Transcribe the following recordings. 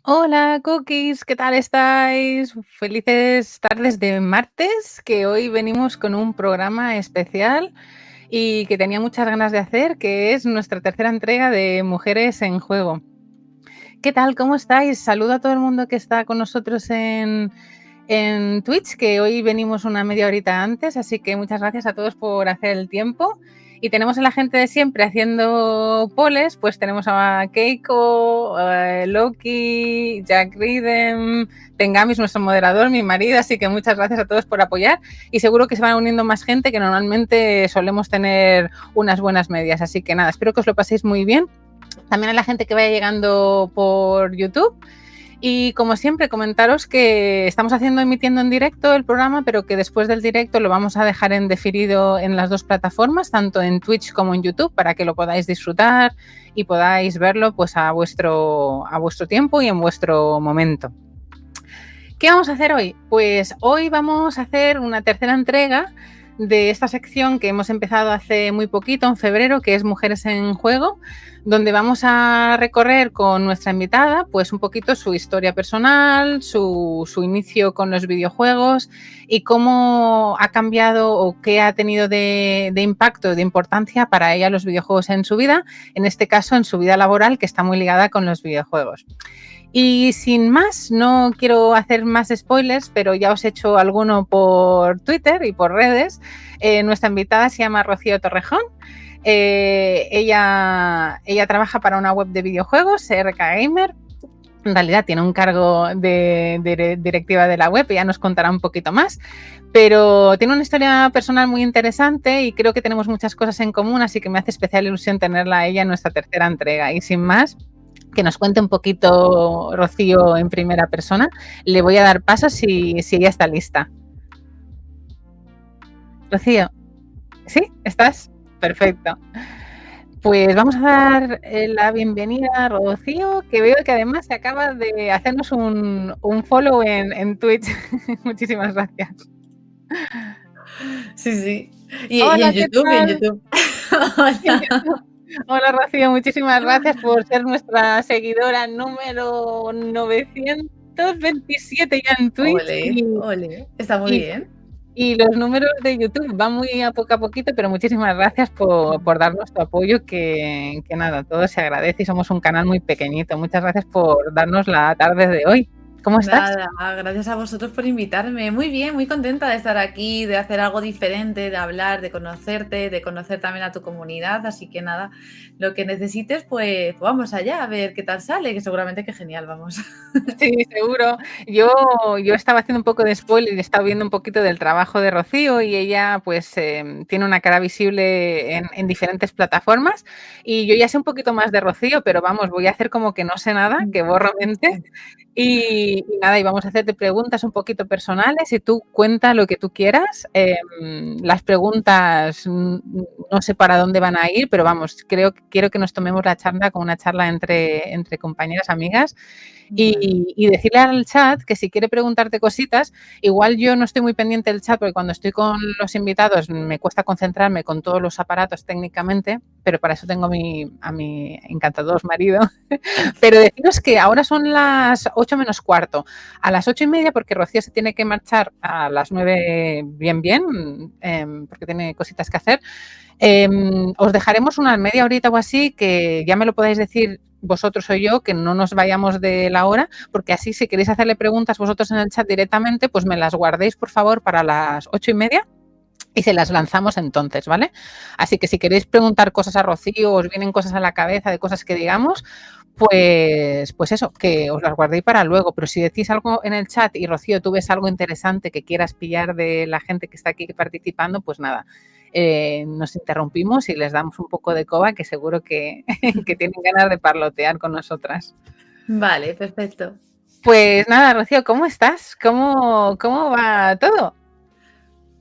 Hola, cookies, ¿qué tal estáis? Felices tardes de martes, que hoy venimos con un programa especial y que tenía muchas ganas de hacer, que es nuestra tercera entrega de Mujeres en Juego. ¿Qué tal? ¿Cómo estáis? Saludo a todo el mundo que está con nosotros en Twitch, que hoy venimos una media horita antes, así que muchas gracias a todos por hacer el tiempo. Y tenemos a la gente de siempre haciendo poles, pues tenemos a Keiko, Loki, Jack Rhythm, Tengamis, nuestro moderador, mi marido, así que muchas gracias a todos por apoyar y seguro que se van uniendo más gente que normalmente solemos tener unas buenas medias, así que nada, espero que os lo paséis muy bien. También a la gente que vaya llegando por YouTube. Y como siempre, comentaros que estamos emitiendo en directo el programa, pero que después del directo lo vamos a dejar en diferido en las dos plataformas, tanto en Twitch como en YouTube, para que lo podáis disfrutar y podáis verlo pues a vuestro tiempo y en vuestro momento. ¿Qué vamos a hacer hoy? Pues hoy vamos a hacer una tercera entrega de esta sección que hemos empezado hace muy poquito, en febrero, que es Mujeres en Juego, donde vamos a recorrer con nuestra invitada pues un poquito su historia personal, su inicio con los videojuegos y cómo ha cambiado o qué ha tenido de impacto, de importancia para ella los videojuegos en su vida, en este caso en su vida laboral, que está muy ligada con los videojuegos. Y sin más, no quiero hacer más spoilers, pero ya os he hecho alguno por Twitter y por redes. Nuestra invitada se llama Rocío Torrejón. Ella trabaja para una web de videojuegos, RK Gamer. En realidad tiene un cargo de directiva de la web, ya nos contará un poquito más, pero tiene una historia personal muy interesante y creo que tenemos muchas cosas en común, así que me hace especial ilusión tenerla a ella en nuestra tercera entrega. Y sin más, que nos cuente un poquito Rocío en primera persona. Le voy a dar paso si ella está lista. Rocío, ¿sí? ¿Estás? Perfecto. Pues vamos a dar la bienvenida a Rocío, que veo que además se acaba de hacernos un follow en Twitch. Muchísimas gracias. Sí, sí. Y Hola, en ¿qué YouTube, y en tal? YouTube. En Hola. YouTube. Hola, Rocío, muchísimas gracias por ser nuestra seguidora número 927 ya en Twitch Ole, ole. Está muy y bien. y los números de YouTube van muy a poquito, pero muchísimas gracias por darnos tu apoyo, que nada, todo se agradece y somos un canal muy pequeñito. Muchas gracias por darnos la tarde de hoy. ¿Cómo estás? Nada, gracias a vosotros por invitarme. Muy bien, muy contenta de estar aquí, de hacer algo diferente, de hablar, de conocerte, de conocer también a tu comunidad. Así que nada, lo que necesites, pues vamos allá a ver qué tal sale, que seguramente que genial, vamos. Sí, seguro. Yo estaba haciendo un poco de spoiler y estaba viendo un poquito del trabajo de Rocío y ella pues tiene una cara visible en diferentes plataformas y yo ya sé un poquito más de Rocío, pero vamos, voy a hacer como que no sé nada, que borro mente. Y nada, y vamos a hacerte preguntas un poquito personales y tú cuenta lo que tú quieras. Las preguntas no sé para dónde van a ir, pero vamos, quiero que nos tomemos la charla como una charla entre compañeras, amigas Vale. y decirle al chat que si quiere preguntarte cositas, igual yo no estoy muy pendiente del chat porque cuando estoy con los invitados me cuesta concentrarme con todos los aparatos técnicamente, pero para eso tengo a mi encantador marido. Pero deciros que ahora son las 8 menos cuarto. A las 8:30, porque Rocío se tiene que marchar a las 9 bien, porque tiene cositas que hacer. Os dejaremos una media horita o así, que ya me lo podéis decir vosotros o yo, que no nos vayamos de la hora, porque así si queréis hacerle preguntas vosotros en el chat directamente, pues me las guardéis por favor para las 8:30 y se las lanzamos entonces, ¿vale? Así que si queréis preguntar cosas a Rocío, os vienen cosas a la cabeza de cosas que digamos, pues eso, que os las guardéis para luego. Pero si decís algo en el chat y Rocío, tú ves algo interesante que quieras pillar de la gente que está aquí participando, pues nada, nos interrumpimos y les damos un poco de coba, que seguro que, que tienen ganas de parlotear con nosotras. Vale, perfecto. Pues nada, Rocío, ¿cómo estás? ¿Cómo va todo?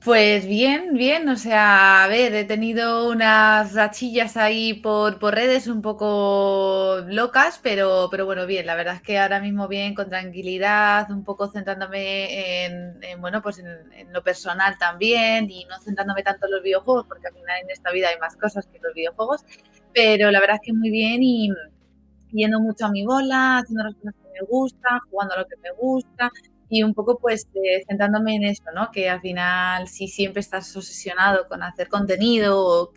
Pues bien, bien, o sea, a ver, he tenido unas rachillas ahí por redes un poco locas, pero bueno, bien, la verdad es que ahora mismo bien, con tranquilidad, un poco centrándome bueno, pues en lo personal también y no centrándome tanto en los videojuegos, porque al final en esta vida hay más cosas que los videojuegos, pero la verdad es que muy bien yendo mucho a mi bola, haciendo las cosas que me gustan, jugando a lo que me gusta y un poco pues centrándome en eso, ¿no? Que al final si siempre estás obsesionado con hacer contenido o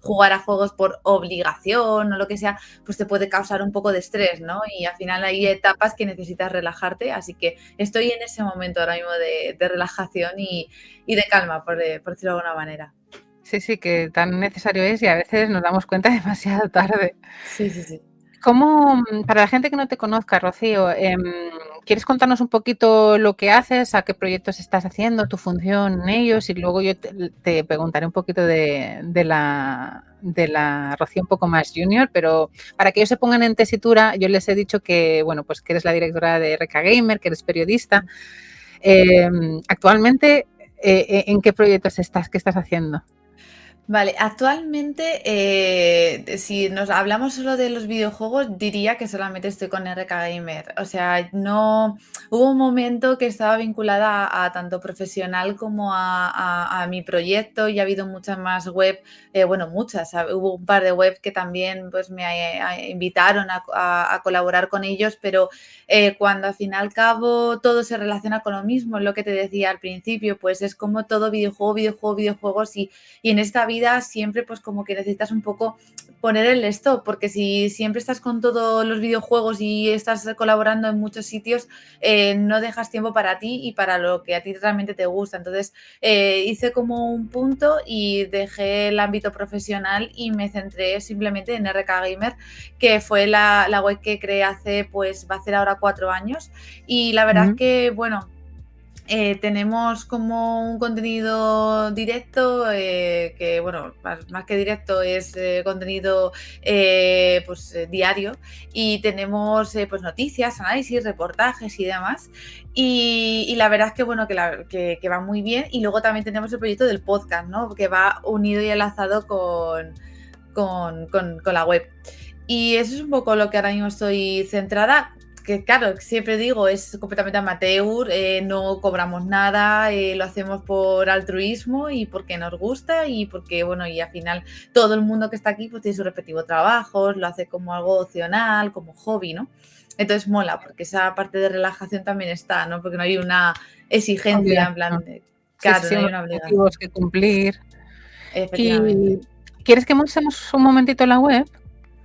jugar a juegos por obligación o lo que sea, pues te puede causar un poco de estrés, ¿no? Y al final hay etapas que necesitas relajarte, así que estoy en ese momento ahora mismo de relajación y de calma, por decirlo de alguna manera. Sí, sí, que tan necesario es y a veces nos damos cuenta demasiado tarde. Sí, sí, sí. ¿Cómo, para la gente que no te conozca, Rocío, quieres contarnos un poquito lo que haces, a qué proyectos estás haciendo, tu función en ellos? Y luego yo te preguntaré un poquito de la Rocío un poco más junior, pero para que ellos se pongan en tesitura, yo les he dicho que, bueno, pues que eres la directora de RK Gamer, que eres periodista. Actualmente, ¿en qué proyectos estás? ¿Qué estás haciendo? Vale, actualmente, si nos hablamos solo de los videojuegos, diría que solamente estoy con RK Gamer. O sea, no hubo un momento que estaba vinculada a tanto profesional como a mi proyecto y ha habido muchas más web, bueno, muchas, hubo un par de web que también pues me invitaron a colaborar con ellos, pero cuando al fin y al cabo todo se relaciona con lo mismo, lo que te decía al principio, pues es como todo videojuegos y en esta vida siempre pues como que necesitas un poco poner el stop, porque si siempre estás con todos los videojuegos y estás colaborando en muchos sitios, no dejas tiempo para ti y para lo que a ti realmente te gusta. Entonces hice como un punto y dejé el ámbito profesional y me centré simplemente en RK Gamer, que fue la web que creé hace, pues va a ser ahora 4 años. Y la verdad es que, bueno, tenemos como un contenido directo, que bueno, más que directo es contenido pues, diario y tenemos pues noticias, análisis, reportajes y demás. Y la verdad es que bueno, que va muy bien. Y luego también tenemos el proyecto del podcast, ¿no? Que va unido y enlazado con la web. Y eso es un poco lo que ahora mismo estoy centrada, que claro, siempre digo, es completamente amateur, no cobramos nada, lo hacemos por altruismo y porque nos gusta y porque, bueno, y al final todo el mundo que está aquí pues tiene su respectivo trabajo, lo hace como algo opcional, como hobby, ¿no? Entonces mola, porque esa parte de relajación también está, ¿no? Porque no hay una exigencia, en plan, Obligación. Sí, sí, claro, sí, no hay unos una obligación, objetivos que cumplir. efectivamente. ¿Y quieres que mostremos un momentito la web?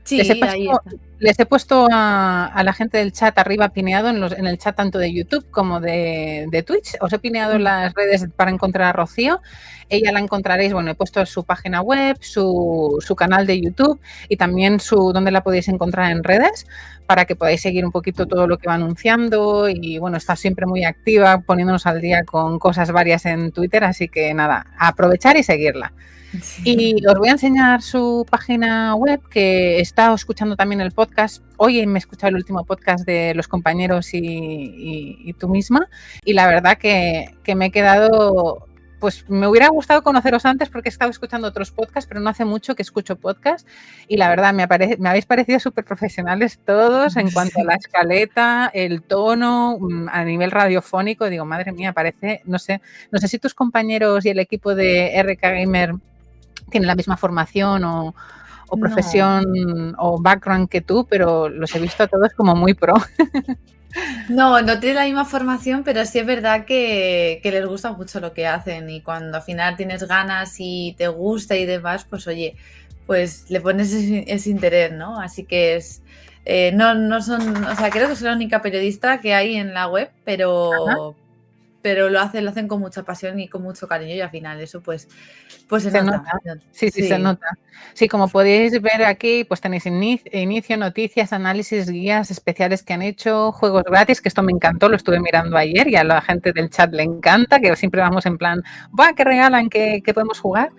Les he Sí, ahí puesto, está. les he puesto a la gente del chat arriba pineado en el chat tanto de YouTube como de Twitch. Os he pineado Mm. las redes para encontrar a Rocío. Ella la encontraréis, bueno, he puesto su página web, su canal de YouTube y también donde la podéis encontrar en redes para que podáis seguir un poquito todo lo que va anunciando y bueno, está siempre muy activa poniéndonos al día con cosas varias en Twitter, así que nada, a aprovechar y seguirla. Sí. Y os voy a enseñar su página web, que he estado escuchando también el podcast. Hoy me he escuchado el último podcast de los compañeros y tú misma. Y la verdad que me he quedado, pues me hubiera gustado conoceros antes porque he estado escuchando otros podcasts, pero no hace mucho que escucho podcasts. Y la verdad me habéis parecido súper profesionales todos en cuanto a la escaleta, el tono, a nivel radiofónico. Digo, madre mía, parece, no sé si tus compañeros y el equipo de RK Gamer tienen la misma formación o No. profesión o background que tú, pero los he visto a todos como muy pro. No, no tiene la misma formación, pero sí es verdad que les gusta mucho lo que hacen y cuando al final tienes ganas y te gusta y demás, pues oye, pues le pones ese interés, ¿no? Así que no son, o sea, creo que soy la única periodista que hay en la web, Ajá. pero lo hacen con mucha pasión y con mucho cariño y al final eso pues se Se nota. nota. Sí, sí, se Sí, nota. Sí, como podéis ver aquí, pues tenéis inicio, noticias, análisis, guías especiales que han hecho, juegos gratis, que esto me encantó, lo estuve mirando ayer y a la gente del chat le encanta, que siempre vamos en plan, ¡buah, qué regalan, qué podemos jugar!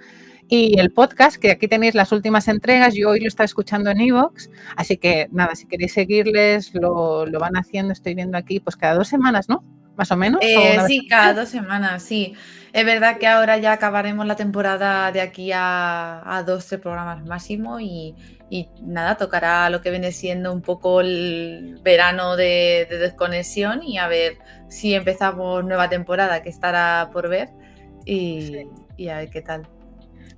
Y el podcast, que aquí tenéis las últimas entregas, yo hoy lo estaba escuchando en iVoox, así que nada, si queréis seguirles, lo van haciendo, estoy viendo aquí, pues cada 2 semanas, ¿no? Más o menos, o una vez Sí, al cada mes. 2 semanas, sí. Es verdad que ahora ya acabaremos la temporada de aquí a 2, 3 programas máximo y nada, tocará lo que viene siendo un poco el verano de desconexión y a ver si empezamos nueva temporada, que estará por ver, Sí. y a ver qué tal.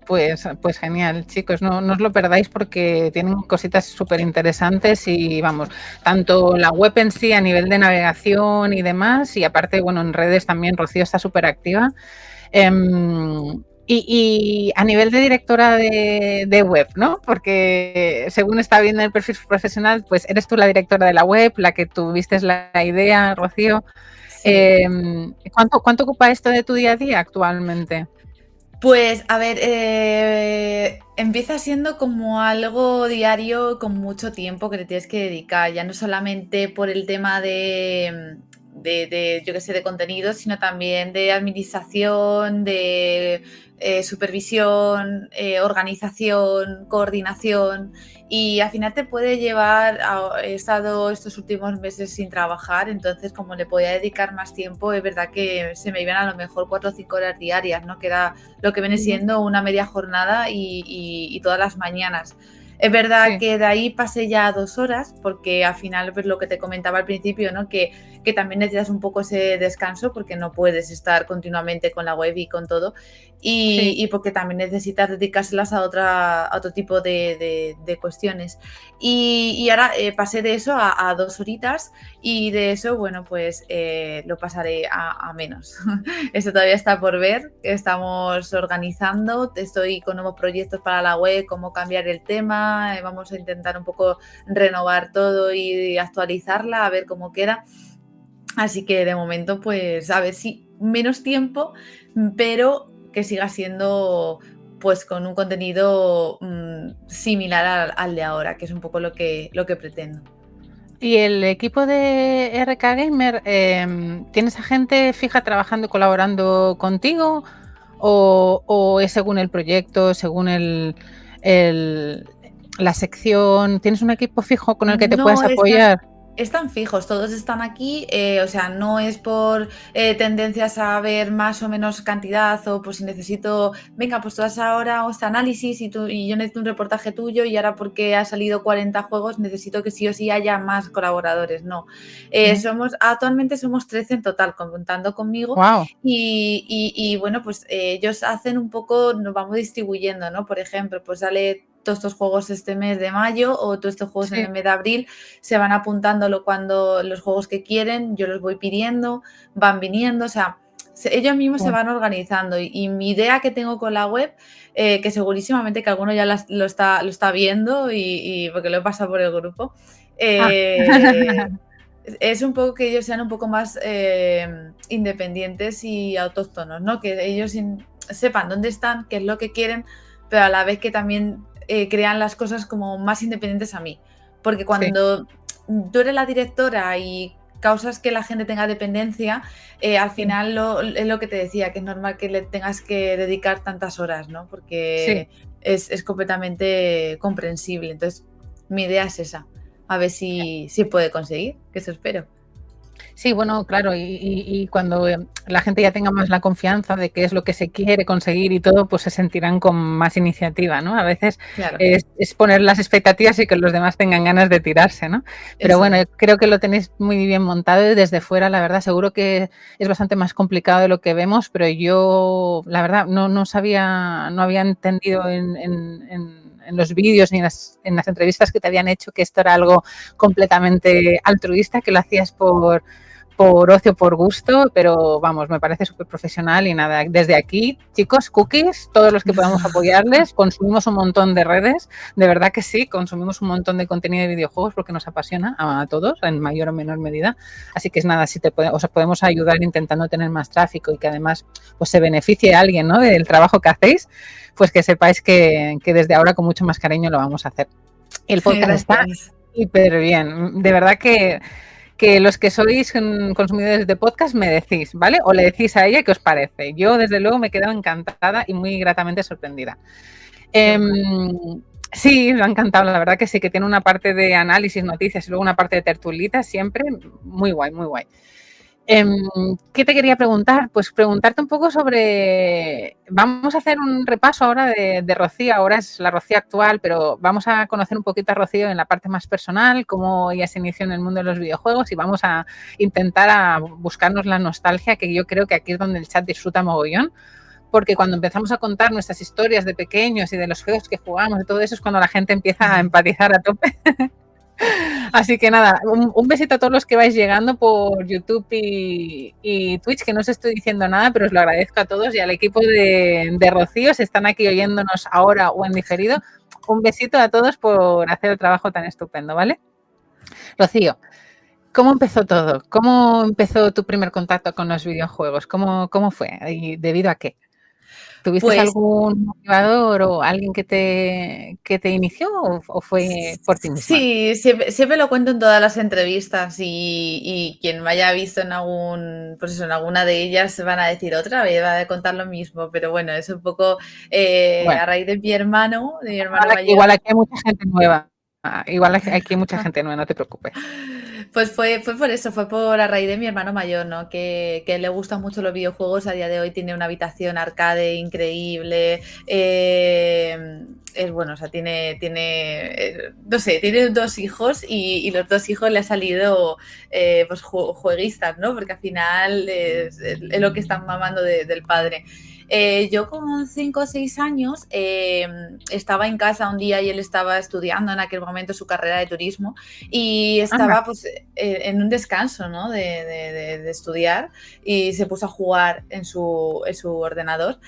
Pues genial, chicos, no os lo perdáis porque tienen cositas súper interesantes y vamos, tanto la web en sí a nivel de navegación y demás, y aparte, bueno, en redes también Rocío está súper activa. Y a nivel de directora de web, ¿no? Porque según está viendo el perfil profesional, pues eres tú la directora de la web, la que tuviste la idea, Rocío. Sí. ¿Cuánto ocupa esto de tu día a día actualmente? Pues a ver, empieza siendo como algo diario con mucho tiempo que le tienes que dedicar, ya no solamente por el tema de yo qué sé, de contenido, sino también de administración, de supervisión, organización, coordinación. Y al final te puede llevar, he estado estos últimos meses sin trabajar, entonces como le podía dedicar más tiempo, es verdad que se me iban a lo mejor 4 o 5 horas diarias, ¿no? Que era lo que viene siendo una media jornada y todas las mañanas. Es verdad Sí. que de ahí pasé ya a 2 horas, porque al final, pues lo que te comentaba al principio, ¿no? Que también necesitas un poco ese descanso, porque no puedes estar continuamente con la web y con todo, Sí. y porque también necesitas dedicárselas a otro tipo de cuestiones. Y ahora pasé de eso a 2 horitas, y de eso, bueno, pues lo pasaré a menos. Esto todavía está por ver, estamos organizando, estoy con nuevos proyectos para la web, cómo cambiar el tema, vamos a intentar un poco renovar todo y actualizarla, a ver cómo queda. Así que de momento, pues a ver si menos tiempo, pero que siga siendo pues con un contenido similar al de ahora, que es un poco lo que pretendo. ¿Y el equipo de RK Gamer, tienes a gente fija trabajando y colaborando contigo? ¿O es según el proyecto, según la sección? ¿Tienes un equipo fijo con el que te puedas No están, apoyar? están fijos, todos están aquí, o sea, no es por tendencias a ver más o menos cantidad o por si necesito, venga, pues tú haces ahora este análisis y yo necesito un reportaje tuyo y ahora porque ha salido 40 juegos necesito que sí o sí haya más colaboradores, no. Actualmente somos 13 en total, contando conmigo Wow. y bueno, pues ellos hacen un poco, nos vamos distribuyendo, ¿no? Por ejemplo, pues sale todos estos juegos este mes de mayo o todos estos juegos en Sí. el mes de abril, se van apuntándolo cuando los juegos que quieren, yo los voy pidiendo, van viniendo, o sea, ellos mismos se Bueno, van organizando y mi idea que tengo con la web, que segurísimamente que alguno ya lo está viendo y porque lo he pasado por el grupo, ah, es un poco que ellos sean un poco más independientes y autóctonos, ¿no? Que ellos sepan dónde están, qué es lo que quieren, pero a la vez que también crean las cosas como más independientes a mí. Porque sí, cuando tú eres la directora y causas que la gente tenga dependencia, al sí, final es lo que te decía, que es normal que le tengas que dedicar tantas horas, ¿no? sí. Porque es completamente comprensible. Entonces, mi idea es esa. A ver si puede conseguir, que eso espero. Sí, bueno, claro, y cuando la gente ya tenga más la confianza de qué es lo que se quiere conseguir y todo, pues se sentirán con más iniciativa, ¿no? A veces Claro, es poner las expectativas y que los demás tengan ganas de tirarse, ¿no? Pero eso bueno, es. creo que lo tenéis muy bien montado y desde fuera, la verdad, seguro que es bastante más complicado de lo que vemos, pero yo, la verdad, no sabía, no había entendido en los vídeos ni en las entrevistas que te habían hecho que esto era algo completamente altruista, que lo hacías por ocio, por gusto, pero vamos, me parece súper profesional y nada, desde aquí, chicos, cookies, todos los que podamos apoyarles, consumimos un montón de redes, de verdad que sí, consumimos un montón de contenido de videojuegos porque nos apasiona a todos, en mayor o menor medida, así que es nada, si os podemos ayudar intentando tener más tráfico y que además pues se beneficie a alguien, ¿no?, del trabajo que hacéis, pues que sepáis que desde ahora con mucho más cariño lo vamos a hacer. El podcast está Gracias. hiper bien, de verdad que los que sois consumidores de podcast me decís, ¿vale? O le decís a ella qué os parece. Yo, desde luego, me he quedado encantada y muy gratamente sorprendida. Qué guay. Sí, me ha encantado, la verdad que sí, que tiene una parte de análisis, noticias y luego una parte de tertulitas, siempre muy guay, muy guay. ¿Qué te quería preguntar? Pues preguntarte un poco sobre... Vamos a hacer un repaso ahora de Rocío, ahora es la Rocío actual, pero vamos a conocer un poquito a Rocío en la parte más personal, cómo ella se inició en el mundo de los videojuegos y vamos a intentar a buscarnos la nostalgia, que yo creo que aquí es donde el chat disfruta mogollón, porque cuando empezamos a contar nuestras historias de pequeños y de los juegos que jugamos y todo eso es cuando la gente empieza a empatizar a tope. Así que nada, un besito a todos los que vais llegando por YouTube y Twitch, que no os estoy diciendo nada, pero os lo agradezco a todos y al equipo de Rocío, si están aquí oyéndonos ahora o en diferido, un besito a todos por hacer el trabajo tan estupendo, ¿vale? Rocío, ¿cómo empezó todo? ¿Cómo empezó tu primer contacto con los videojuegos? ¿Cómo fue? ¿Y debido a qué? ¿Tuviste Pues algún motivador o alguien que te inició o fue por ti misma? sí, siempre lo cuento en todas las entrevistas y quien me haya visto en pues eso, en alguna de ellas van a decir otra vez, va a contar lo mismo, pero bueno, es un poco Bueno, a raíz de mi hermano mayor. igual aquí hay mucha gente nueva. Igual aquí hay mucha gente nueva, no te preocupes. Pues fue por eso, fue por a raíz de mi hermano mayor, ¿no? Que le gustan mucho los videojuegos, a día de hoy tiene una habitación arcade increíble, es bueno, o sea, no sé, tiene 2 hijos y los 2 hijos le ha salido pues jueguistas, ¿no? Porque al final es lo que están mamando del padre. Yo con 5 o 6 años estaba en casa un día y él estaba estudiando en aquel momento su carrera de turismo y Anda. estaba pues en un descanso, ¿no? de estudiar y se puso a jugar en su ordenador.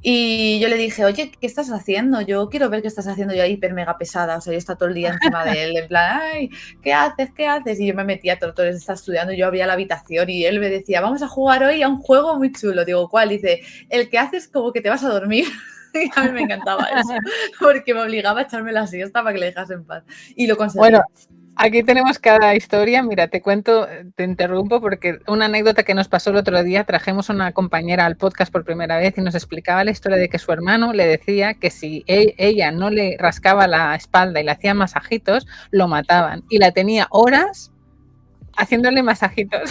Y yo le dije, oye, ¿qué estás haciendo? Yo quiero ver qué estás haciendo. Yo hiper mega pesada, o sea, yo estaba todo el día encima de él, en plan, ay, ¿qué haces? ¿Qué haces? Y yo me metía todo el día, estaba estudiando, y yo abría la habitación y él me decía, vamos a jugar hoy a un juego muy chulo. Digo, ¿cuál? Dice, el que haces como que te vas a dormir. Y a mí me encantaba eso, porque me obligaba a echarme la siesta para que le dejase en paz. Y lo conseguí. Bueno, aquí tenemos cada historia. Mira, te cuento, te interrumpo porque una anécdota que nos pasó el otro día, trajimos una compañera al podcast por primera vez y nos explicaba la historia de que su hermano le decía que si ella no le rascaba la espalda y le hacía masajitos, lo mataban. Y la tenía horas haciéndole masajitos.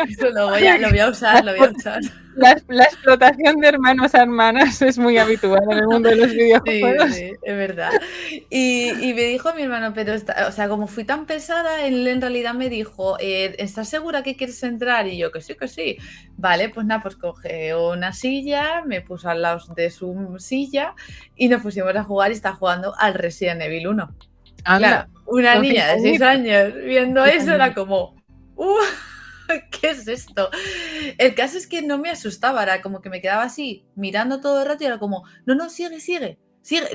Eso lo voy a usar. La explotación de hermanos a hermanas es muy habitual en el mundo de los videojuegos. Sí, es verdad. Y me dijo mi hermano, pero, o sea, como fui tan pesada, él en realidad me dijo, ¿estás segura que quieres entrar? Y yo, que sí, que sí. Vale, pues nada, pues coge una silla, me puso al lado de su silla y nos pusimos a jugar y está jugando al Resident Evil 1. Anda, Claro, una con niña de 6 años viendo eso era como, ¿qué es esto? El caso es que no me asustaba, era como que me quedaba así mirando todo el rato y era como, no, sigue,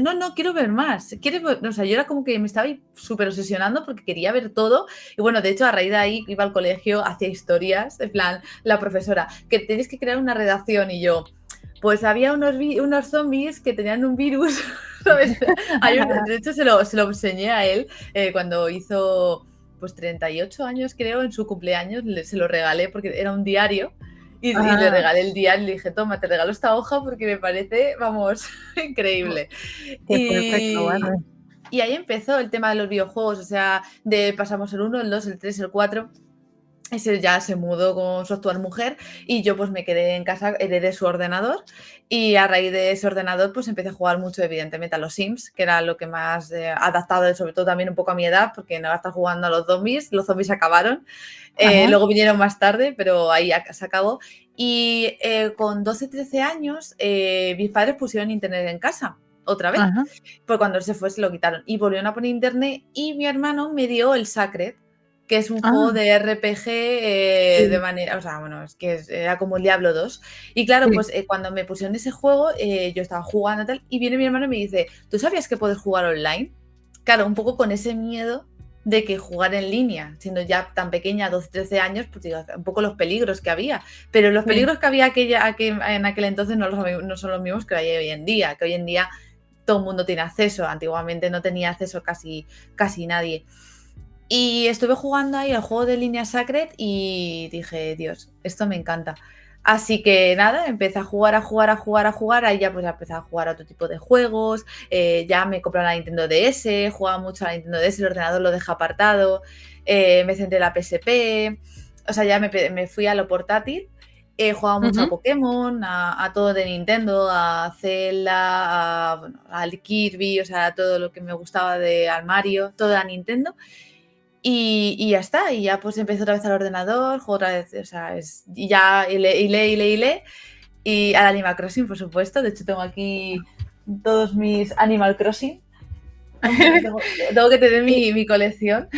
no, quiero ver más, o sea, yo era como que me estaba súper obsesionando porque quería ver todo y bueno, de hecho a raíz de ahí iba al colegio, hacía historias, en plan, la profesora, que tenéis que crear una redacción y yo, pues había unos zombies que tenían un virus, ¿sabes? De hecho se lo enseñé a él cuando hizo pues 38 años creo, en su cumpleaños, se lo regalé porque era un diario y le regalé el diario y le dije, toma, te regalo esta hoja porque me parece, vamos, increíble. Y ahí empezó el tema de los videojuegos, o sea, pasamos el 1, el 2, el 3, el 4... Ese ya se mudó con su actual mujer y yo pues me quedé en casa, heredé su ordenador y a raíz de ese ordenador pues empecé a jugar mucho evidentemente a los Sims, que era lo que más adaptado y sobre todo también un poco a mi edad porque no iba a estar jugando a los zombies acabaron, luego vinieron más tarde pero ahí se acabó y con 12, 13 años mis padres pusieron internet en casa. Otra vez, pues cuando él se fue se lo quitaron y volvieron a poner internet y mi hermano me dio el Sacred, que es un juego de RPG de manera, o sea, bueno, es que era como el Diablo 2. Y claro, pues cuando me pusieron ese juego, yo estaba jugando y tal, y viene mi hermano y me dice, ¿tú sabías que puedes jugar online? Claro, un poco con ese miedo de que jugar en línea, siendo ya tan pequeña, 12, 13 años, pues digo, un poco los peligros que había. Pero los peligros que había en aquel entonces no son los mismos que hay hoy en día, que hoy en día todo el mundo tiene acceso. Antiguamente no tenía acceso casi nadie. Y estuve jugando ahí al juego de línea Sacred y dije, Dios, esto me encanta. Así que nada, empecé a jugar, ahí ya pues empecé a jugar a otro tipo de juegos, ya me compré la Nintendo DS, jugaba mucho a la Nintendo DS, el ordenador lo dejé apartado, me centré en la PSP, o sea, ya me fui a lo portátil, jugaba mucho a Pokémon, a todo de Nintendo, a Zelda, al Kirby, o sea, todo lo que me gustaba al Mario, todo a Nintendo. Y ya está, y ya pues empecé otra vez al ordenador, juego otra vez, o sea, y ya y lee. Y al Animal Crossing, por supuesto. De hecho, tengo aquí todos mis Animal Crossing. Tengo que tener Y mi colección.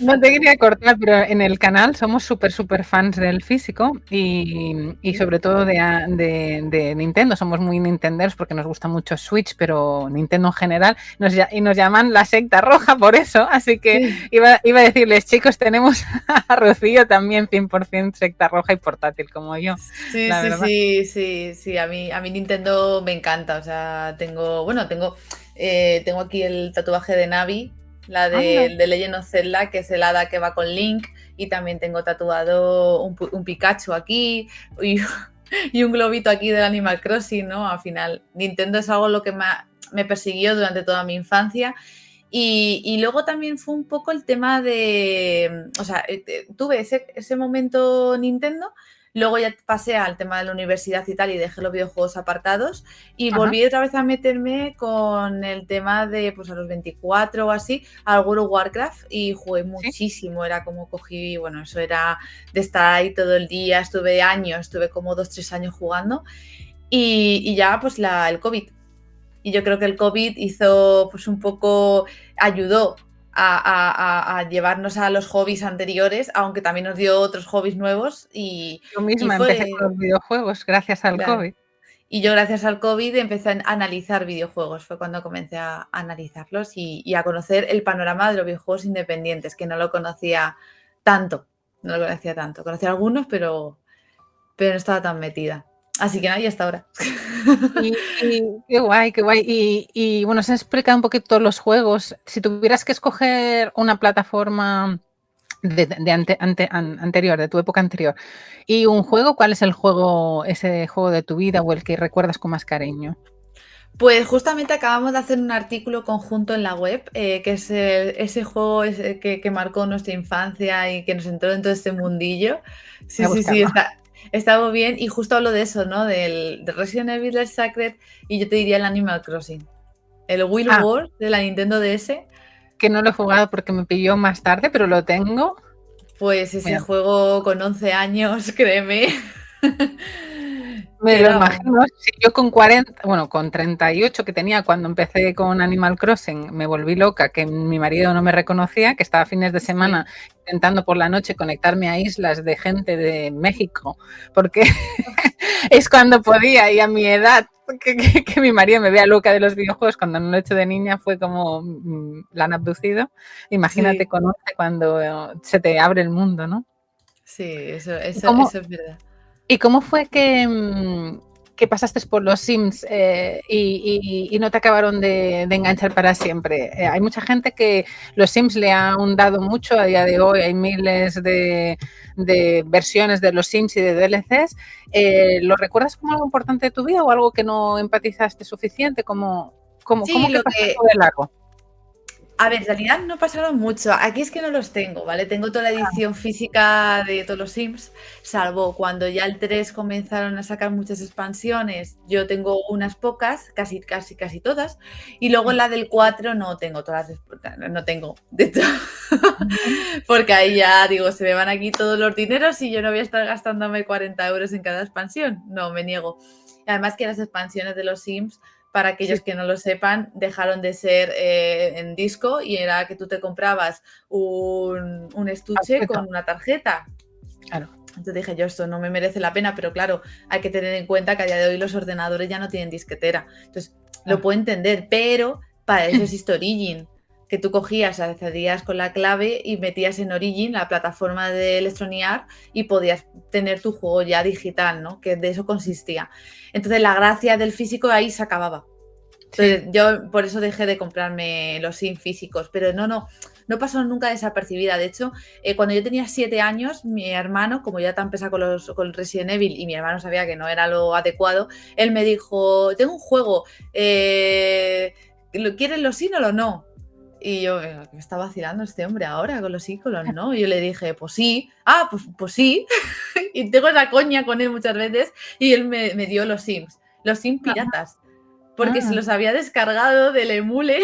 no te quería cortar, pero en el canal somos súper fans del físico y Sí, sobre todo de Nintendo. Somos muy nintenderos porque nos gusta mucho Switch, pero Nintendo en general. Y nos llaman la secta roja por eso. Así que sí, iba a decirles, chicos, tenemos a Rocío también 100% secta roja y portátil como yo, sí, la sí, verdad. sí, sí, sí. A mí Nintendo me encanta. O sea, tengo aquí el tatuaje de Navi, la Anda. de Legend of Zelda, que es el hada que va con Link. Y también tengo tatuado un Pikachu aquí y, y un globito aquí del Animal Crossing, ¿no? Al final, Nintendo es algo lo que me persiguió durante toda mi infancia. Y luego también fue un poco el tema de, o sea, tuve ese momento Nintendo, luego ya pasé al tema de la universidad y tal y dejé los videojuegos apartados y Ajá. volví otra vez a meterme con el tema de, pues a los 24 o así, al World of Warcraft y jugué Sí. muchísimo, era como cogí, bueno, eso era de estar ahí todo el día, estuve como 2, 3 años jugando y ya pues el COVID. Y yo creo que el COVID hizo, pues un poco, ayudó a llevarnos a los hobbies anteriores, aunque también nos dio otros hobbies nuevos Yo y misma empecé fue, con los videojuegos gracias al claro. COVID. Y yo gracias al COVID empecé a analizar videojuegos, fue cuando comencé a analizarlos y a conocer el panorama de los videojuegos independientes, que no lo conocía tanto, no lo conocía tanto. Conocía algunos, pero no estaba tan metida. Así que nada, y hasta ahora. Y qué guay, qué guay. Y bueno, se han explicado un poquito los juegos. Si tuvieras que escoger una plataforma anterior, de tu época anterior, y un juego, ¿cuál es el juego, ese juego de tu vida o el que recuerdas con más cariño? Pues justamente acabamos de hacer un artículo conjunto en la web, que es ese juego que marcó nuestra infancia y que nos entró en todo este mundillo. Voy Sí, a sí, sí, buscarlo. está muy bien. Y justo hablo de eso, ¿no? De Resident Evil, el Sacred, y yo te diría el Animal Crossing. El Will Ah, World de la Nintendo DS, que no lo he jugado porque me pilló más tarde, pero lo tengo. pues ese Mira, juego con 11 años, créeme, me que lo era imagino, si yo con 40, bueno, con 38 que tenía cuando empecé con Animal Crossing, me volví loca, que mi marido no me reconocía, que estaba fines de semana sí. intentando por la noche conectarme a islas de gente de México, porque es cuando podía y a mi edad, que mi marido me vea loca de los videojuegos cuando no lo he hecho de niña, fue como la han abducido. Imagínate Sí, con 11 cuando se te abre el mundo, ¿no? sí, eso, ¿Y eso, cómo, eso es verdad. ¿Y cómo fue que pasaste por los Sims y no te acabaron de enganchar para siempre? Hay mucha gente que los Sims le han dado mucho a día de hoy, hay miles de versiones de los Sims y de DLCs. ¿Lo recuerdas como algo importante de tu vida o algo que no empatizaste suficiente? ¿Cómo Sí, que lo pasaste que, de largo? A ver, en realidad no pasaron mucho. Aquí es que no los tengo, ¿vale? Tengo toda la edición física de todos los Sims, salvo cuando ya el 3 comenzaron a sacar muchas expansiones. Yo tengo unas pocas, casi todas. Y luego la del 4 no tengo todas, no tengo de todo. Porque ahí ya digo, se me van aquí todos los dineros y yo no voy a estar gastándome 40 euros en cada expansión. No, me niego. Además que las expansiones de los Sims para Sí, aquellos que no lo sepan, dejaron de ser en disco y era que tú te comprabas un estuche perfecto, con una tarjeta. claro. Entonces dije yo, esto no me merece la pena, pero claro, hay que tener en cuenta que a día de hoy los ordenadores ya no tienen disquetera. Entonces, lo Claro. puedo entender, pero para eso existe Origin, que tú cogías, accedías con la clave y metías en Origin, la plataforma de Electronic Arts, y podías tener tu juego ya digital, ¿no? Que de eso consistía. Entonces, la gracia del físico ahí se acababa. Sí. Entonces, yo por eso dejé de comprarme los SIM físicos, pero no pasó nunca desapercibida. De hecho, cuando yo tenía 7 años, mi hermano, como ya tan pesado con Resident Evil y mi hermano sabía que no era lo adecuado, él me dijo, tengo un juego, ¿quieres los SIM o los no? Y yo, me está vacilando este hombre ahora con los sí, con los no. Y yo le dije, pues sí, pues sí. Y tengo esa coña con él muchas veces y él me dio los Sims Ah, piratas porque se ah. los había descargado del emule.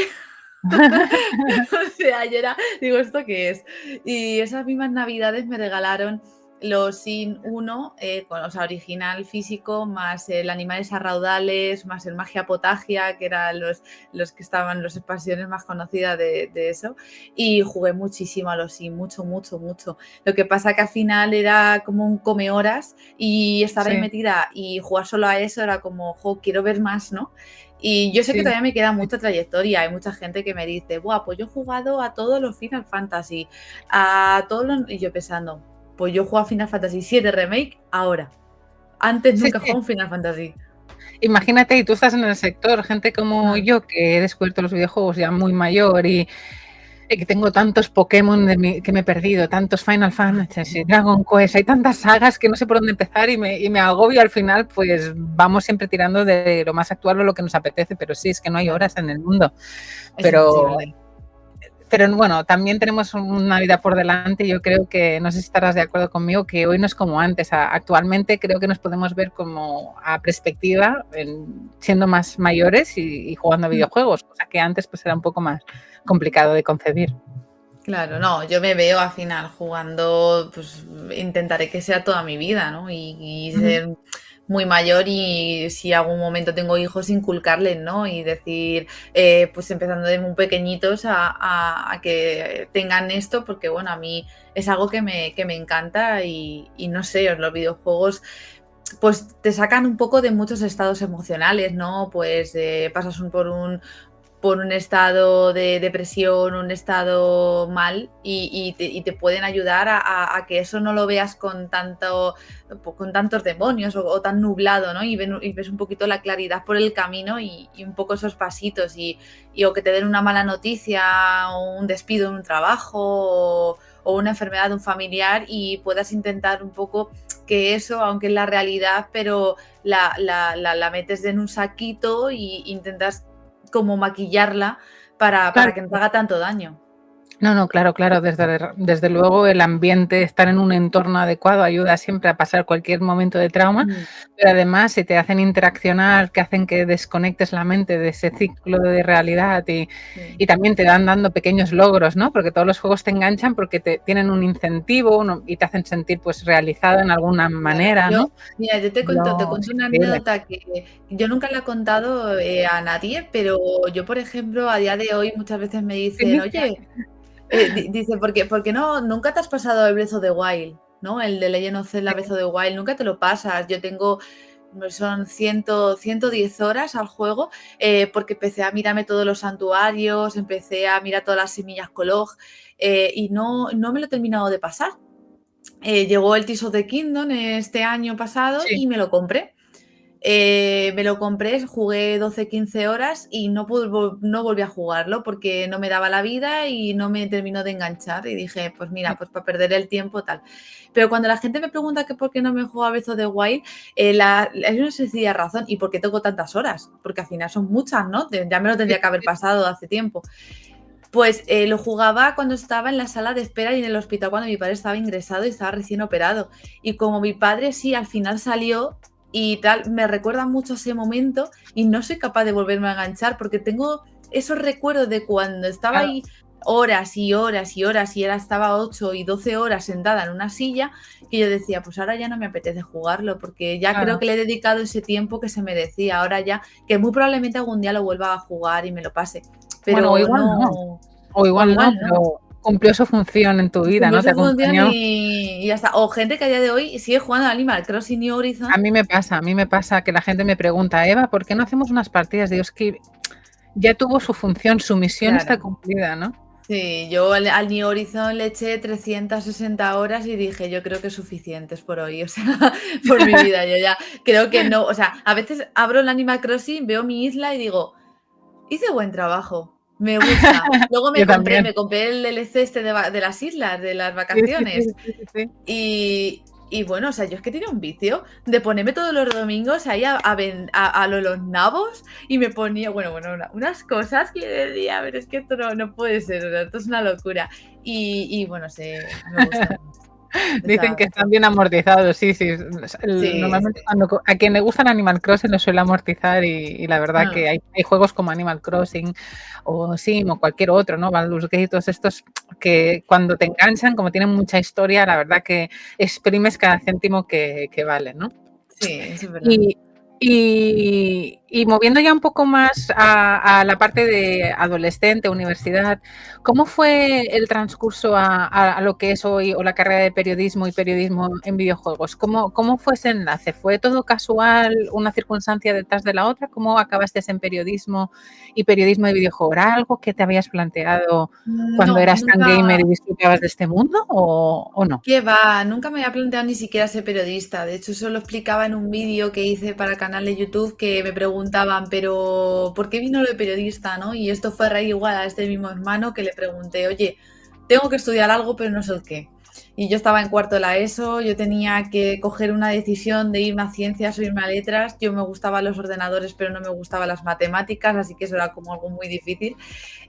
O sea, yo digo, ¿esto qué es? Y esas mismas navidades me regalaron los Sin 1, o sea, original físico, más el Animales a Raudales, más el Magia Potagia, que eran los que estaban, las expansiones más conocidas de eso. Y jugué muchísimo a los Sin, mucho, mucho, mucho. Lo que pasa que al final era como un come horas y estar ahí Sí, metida y jugar solo a eso era como, jo, quiero ver más, ¿no? Y yo sé que sí, todavía me queda sí. mucha trayectoria. Hay mucha gente que me dice, buah, pues yo he jugado a todos los Final Fantasy, a todos los... Y yo pensando, pues yo juego a Final Fantasy VII Remake ahora. Antes Sí, nunca he sí. jugado un Final Fantasy. Imagínate, y tú estás en el sector, gente como Mm, yo, que he descubierto los videojuegos ya muy mayor y que tengo tantos Pokémon que me he perdido, tantos Final Fantasy, Dragon Quest, hay tantas sagas que no sé por dónde empezar y me agobio al final, pues vamos siempre tirando de lo más actual o lo que nos apetece, pero sí, es que no hay claro, horas en el mundo. es Pero imposible. bueno, también tenemos una vida por delante y yo creo que, no sé si estarás de acuerdo conmigo, que hoy no es como antes. Actualmente creo que nos podemos ver como a perspectiva, siendo más mayores y jugando a Mm, videojuegos, cosa que antes pues era un poco más complicado de concebir. claro, no, yo me veo al final jugando, pues intentaré que sea toda mi vida, ¿no? Y Ujú. ser muy mayor y si algún momento tengo hijos, inculcarles, ¿no? Y decir, pues empezando de muy pequeñitos a que tengan esto, porque bueno, a mí es algo que me encanta y no sé, los videojuegos pues te sacan un poco de muchos estados emocionales, ¿no? Pues pasas por un estado de depresión, un estado mal y te pueden ayudar a que eso no lo veas con tantos demonios o tan nublado, ¿no? Y ves un poquito la claridad por el camino y un poco esos pasitos o que te den una mala noticia o un despido en un trabajo o una enfermedad de un familiar y puedas intentar un poco que eso, aunque es la realidad, pero la metes en un saquito e intentas como maquillarla Claro. para que no te haga tanto daño. No, no, claro, claro, desde luego el ambiente, estar en un entorno adecuado ayuda siempre a pasar cualquier momento de trauma, Mm, pero además si te hacen interaccionar, que hacen que desconectes la mente de ese ciclo de realidad sí. y también te dan dando pequeños logros, ¿no? Porque todos los juegos te enganchan porque te tienen un incentivo y te hacen sentir pues realizado en alguna Claro, manera, ¿no? mira, yo te Yo, es cuento una increíble. anécdota que yo nunca la he contado a nadie, pero yo, por ejemplo, a día de hoy muchas veces me dicen, Sí, oye, dice, por qué no, nunca te has pasado el Breath of the Wild, ¿no? El de Legend of Zelda Breath of the Wild, nunca te lo pasas. Yo tengo, son 110 horas al juego, porque empecé a mirarme todos los santuarios, empecé a mirar todas las semillas Kolog, y no me lo he terminado de pasar. Llegó el Tears of the Kingdom este año pasado sí. y me lo compré. Me lo compré, jugué 12, 15 horas y no volví a jugarlo porque no me daba la vida y no me terminó de enganchar. Y dije, pues mira, pues para perder el tiempo, tal. Pero cuando la gente me pregunta que por qué no me juego a Breath of the Wild, hay una sencilla razón. ¿Y por qué tengo tantas horas? Porque al final son muchas, ¿no? Ya me lo Sí, tendría que haber sí, pasado hace tiempo. Pues lo jugaba cuando estaba en la sala de espera y en el hospital cuando mi padre estaba ingresado y estaba recién operado. Y como mi padre sí, al final salió y tal, me recuerda mucho ese momento y no soy capaz de volverme a enganchar porque tengo esos recuerdos de cuando estaba claro. ahí horas y horas y horas y era, estaba 8 y 12 horas sentada en una silla que yo decía, pues ahora ya no me apetece jugarlo porque ya creo Claro. que le he dedicado ese tiempo que se merecía. Ahora ya, que muy probablemente algún día lo vuelva a jugar y me lo pase, Bueno, pero no, o o igual no, igual no. pero cumplió su función en tu vida, Cumplió ¿no? Te su función acompañó. y ya está. O gente que a día de hoy sigue jugando al Animal Crossing New Horizon. A mí me pasa que la gente me pregunta, Eva, ¿por qué no hacemos unas partidas? Digo, es que ya tuvo su función, su misión está Claro. cumplida, ¿no? Sí, yo al New Horizon le eché 360 horas y dije, yo creo que suficientes por hoy, o sea, por mi vida. Yo ya creo que no, o sea, a veces abro el Animal Crossing, veo mi isla y digo, hice buen trabajo, me gusta. Luego Yo también. me compré el DLC este de las islas, de las Sí, sí, sí, vacaciones. sí, sí, sí. Y bueno, o sea, yo es que tenía un vicio de ponerme todos los domingos ahí a los nabos y me ponía, bueno, unas cosas que decía, pero es que esto no puede ser, o sea, esto es una locura. Y bueno, me gusta. Dicen Está, que están bien amortizados, sí, sí. sí, Normalmente sí. cuando a quien le gustan Animal Crossing lo suele amortizar y la verdad Mm, que hay juegos como Animal Crossing o Sim o cualquier otro, ¿no? Baldur's Gate, todos estos que cuando te enganchan, como tienen mucha historia, la verdad que exprimes cada céntimo que vale, ¿no? sí, eso es verdad. Y, y moviendo ya un poco más a la parte de adolescente, universidad, ¿cómo fue el transcurso a lo que es hoy o la carrera de periodismo y periodismo en videojuegos? ¿Cómo fue ese enlace? ¿Fue todo casual, una circunstancia detrás de la otra? ¿Cómo acabaste en periodismo y periodismo de videojuegos? ¿Era algo que te habías planteado cuando No, eras tan nunca. gamer y disfrutabas de este mundo o no? ¿Qué va? Nunca me había planteado ni siquiera ser periodista. De hecho, eso lo explicaba en un vídeo que hice para el canal de YouTube que me preguntaban, pero ¿por qué vino lo de periodista, no? Y esto fue a raíz igual a este mismo hermano que le pregunté, oye, tengo que estudiar algo, pero no sé el qué. Y yo estaba en cuarto de la ESO, yo tenía que coger una decisión de irme a ciencias o irme a letras. Yo me gustaban los ordenadores, pero no me gustaban las matemáticas, así que eso era como algo muy difícil.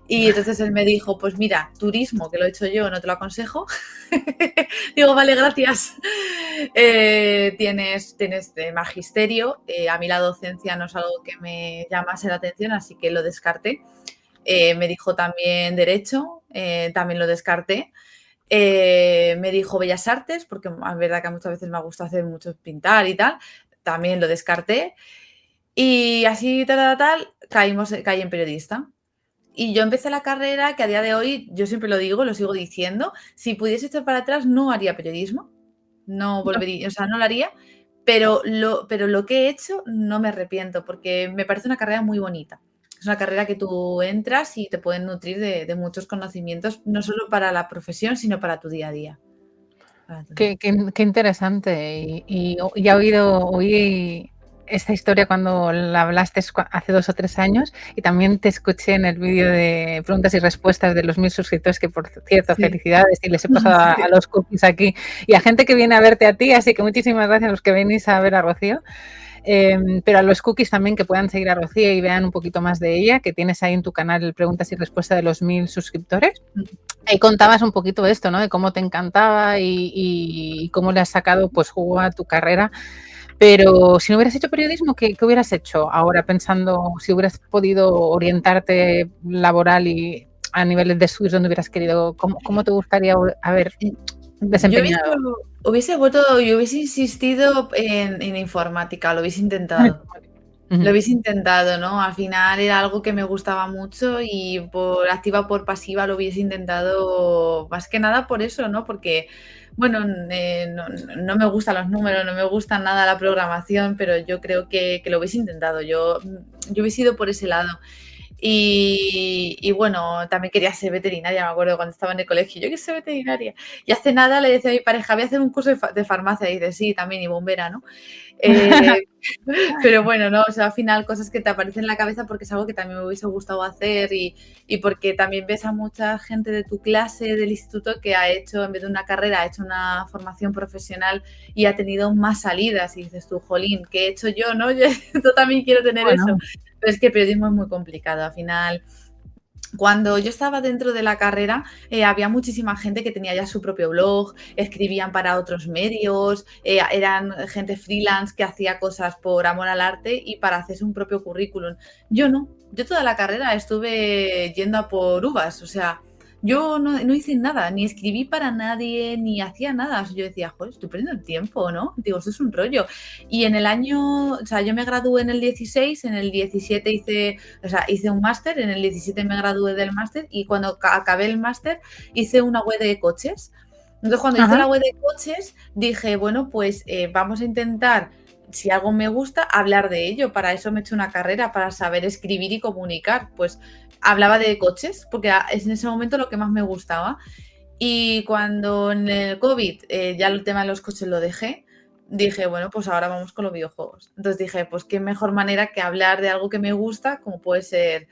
Y entonces él me dijo, pues mira, turismo, que lo he hecho yo, no te lo aconsejo. Digo, vale, gracias. Tienes de magisterio. A mí la docencia no es algo que me llamase la atención, así que lo descarté. Me dijo también derecho, también lo descarté. Me dijo Bellas Artes, porque es verdad que muchas veces me gusta hacer mucho pintar y tal. También lo descarté. Y así, tal, caí en periodista. Y yo empecé la carrera que a día de hoy, yo siempre lo digo, lo sigo diciendo, si pudiese echar para atrás no haría periodismo, no volvería, o sea, no lo haría, pero lo que he hecho no me arrepiento porque me parece una carrera muy bonita. Es una carrera que tú entras y te pueden nutrir de muchos conocimientos, no solo para la profesión, sino para tu día a día. Para tu día. Qué interesante. Y he oí esta historia cuando la hablaste hace 2 o 3 años y también te escuché en el vídeo de preguntas y respuestas de los 1000 suscriptores, que por cierto, Sí. felicidades y les he pasado a Sí. los cookies aquí y a gente que viene a verte a ti, así que muchísimas gracias a los que venís a ver a Rocío. Pero a los cookies también que puedan seguir a Rocío y vean un poquito más de ella, que tienes ahí en tu canal preguntas y respuestas de los 1000 suscriptores. Ahí contabas un poquito de esto, ¿no? De cómo te encantaba y cómo le has sacado pues jugo a tu carrera. Pero si no hubieras hecho periodismo, ¿qué hubieras hecho ahora pensando si hubieras podido orientarte laboral y a niveles de estudios donde hubieras querido? ¿Cómo te gustaría haber Yo hubiese, desempeñado? yo hubiese insistido en informática, lo hubiese intentado. Lo Ujú. hubiese intentado, ¿no? Al final era algo que me gustaba mucho y por activa o por pasiva lo hubiese intentado, más que nada por eso, ¿no? Porque, bueno, no me gustan los números, no me gusta nada la programación, pero yo creo que lo hubiese intentado. Yo hubiese ido por ese lado. Y bueno, también quería ser veterinaria, me acuerdo cuando estaba en el colegio, yo quiero ser veterinaria. Y hace nada le decía a mi pareja, voy a hacer un curso de farmacia. Y dice, sí, también, y bombera, ¿no? Eh, pero bueno, no, o sea, al final cosas que te aparecen en la cabeza porque es algo que también me hubiese gustado hacer y porque también ves a mucha gente de tu clase, del instituto, que ha hecho, en vez de una carrera, ha hecho una formación profesional y ha tenido más salidas. Y dices tú, jolín, ¿qué he hecho yo, no? Yo también quiero tener eso. Bueno, Pero es que el periodismo es muy complicado. Al final, cuando yo estaba dentro de la carrera, había muchísima gente que tenía ya su propio blog, escribían para otros medios, eran gente freelance que hacía cosas por amor al arte y para hacerse un propio currículum. Yo no, yo toda la carrera estuve yendo a por uvas, o sea, yo no hice nada, ni escribí para nadie, ni hacía nada. O sea, yo decía, joder, estoy perdiendo el tiempo, ¿no? Digo, esto es un rollo. Y en el año, o sea, yo me gradué en el 16, en el 17 hice un máster, en el 17 me gradué del máster y cuando acabé el máster hice una web de coches. Entonces, cuando hice ajá. la web de coches, dije, bueno, pues vamos a intentar, si algo me gusta, hablar de ello. Para eso me he hecho una carrera, para saber escribir y comunicar. Pues hablaba de coches, porque es en ese momento lo que más me gustaba. Y cuando en el COVID ya el tema de los coches lo dejé, dije, bueno, pues ahora vamos con los videojuegos. Entonces dije, pues qué mejor manera que hablar de algo que me gusta, como puede ser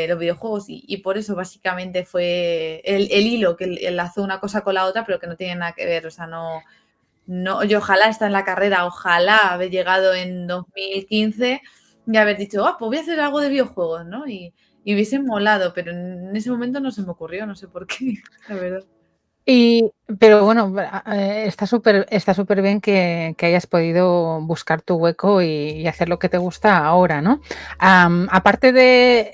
los videojuegos. Y por eso básicamente fue el hilo que enlazó una cosa con la otra, pero que no tiene nada que ver. O sea, yo ojalá estar en la carrera, ojalá haber llegado en 2015 y haber dicho, pues voy a hacer algo de videojuegos, ¿no? Y hubiese molado, pero en ese momento no se me ocurrió, no sé por qué, la verdad. Pero bueno, está súper bien que hayas podido buscar tu hueco y hacer lo que te gusta ahora, ¿no? Aparte de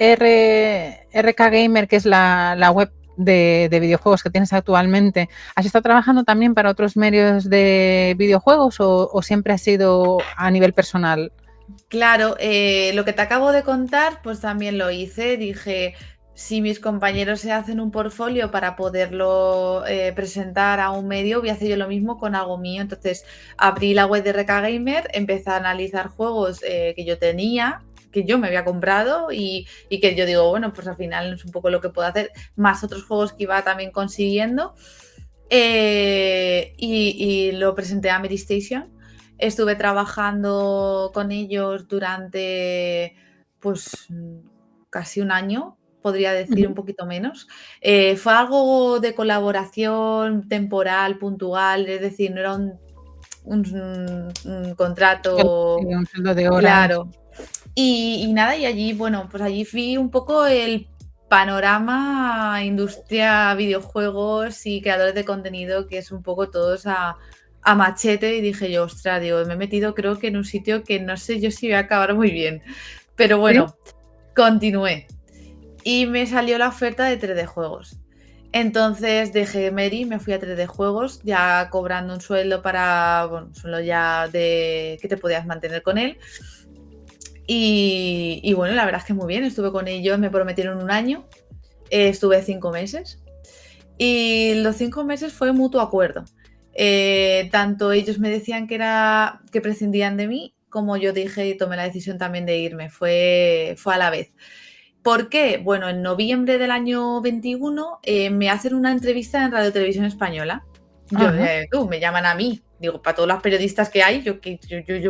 RK Gamer, que es la web de videojuegos que tienes actualmente, ¿has estado trabajando también para otros medios de videojuegos o siempre ha sido a nivel personal? Claro, lo que te acabo de contar, pues también lo hice. Dije, si mis compañeros se hacen un portfolio para poderlo presentar a un medio, voy a hacer yo lo mismo con algo mío. Entonces, abrí la web de RK Gamer, empecé a analizar juegos que yo tenía, que yo me había comprado y que yo digo, bueno, pues al final es un poco lo que puedo hacer, más otros juegos que iba también consiguiendo. Y lo presenté a Medistation. Estuve trabajando con ellos durante, pues, casi un año, podría decir, un Ujú. poquito menos. Fue algo de colaboración temporal, puntual, es decir, no era un Sí, contrato un sueldo de horas. claro. Y nada, y allí, bueno, pues allí vi un poco el panorama industria videojuegos y creadores de contenido, que es un poco todos a machete, y dije yo: "Ostras", digo, me he metido creo que en un sitio que no sé yo si voy a acabar muy bien. Pero ¿Sí? bueno, continué y me salió la oferta de 3D Juegos. Entonces dejé Meri, me fui a 3D Juegos, ya cobrando un sueldo para, bueno, un sueldo ya de que te podías mantener con él. Y bueno, la verdad es que muy bien, estuve con ellos, me prometieron un año, estuve 5 meses y los 5 meses fue mutuo acuerdo. Tanto ellos me decían que prescindían de mí, como yo dije y tomé la decisión también de irme, fue a la vez. ¿Por qué? Bueno, en noviembre del año 21 me hacen una entrevista en Radio Televisión Española. Yo, Ajá. me llaman a mí, digo, para todos los periodistas que hay, yo,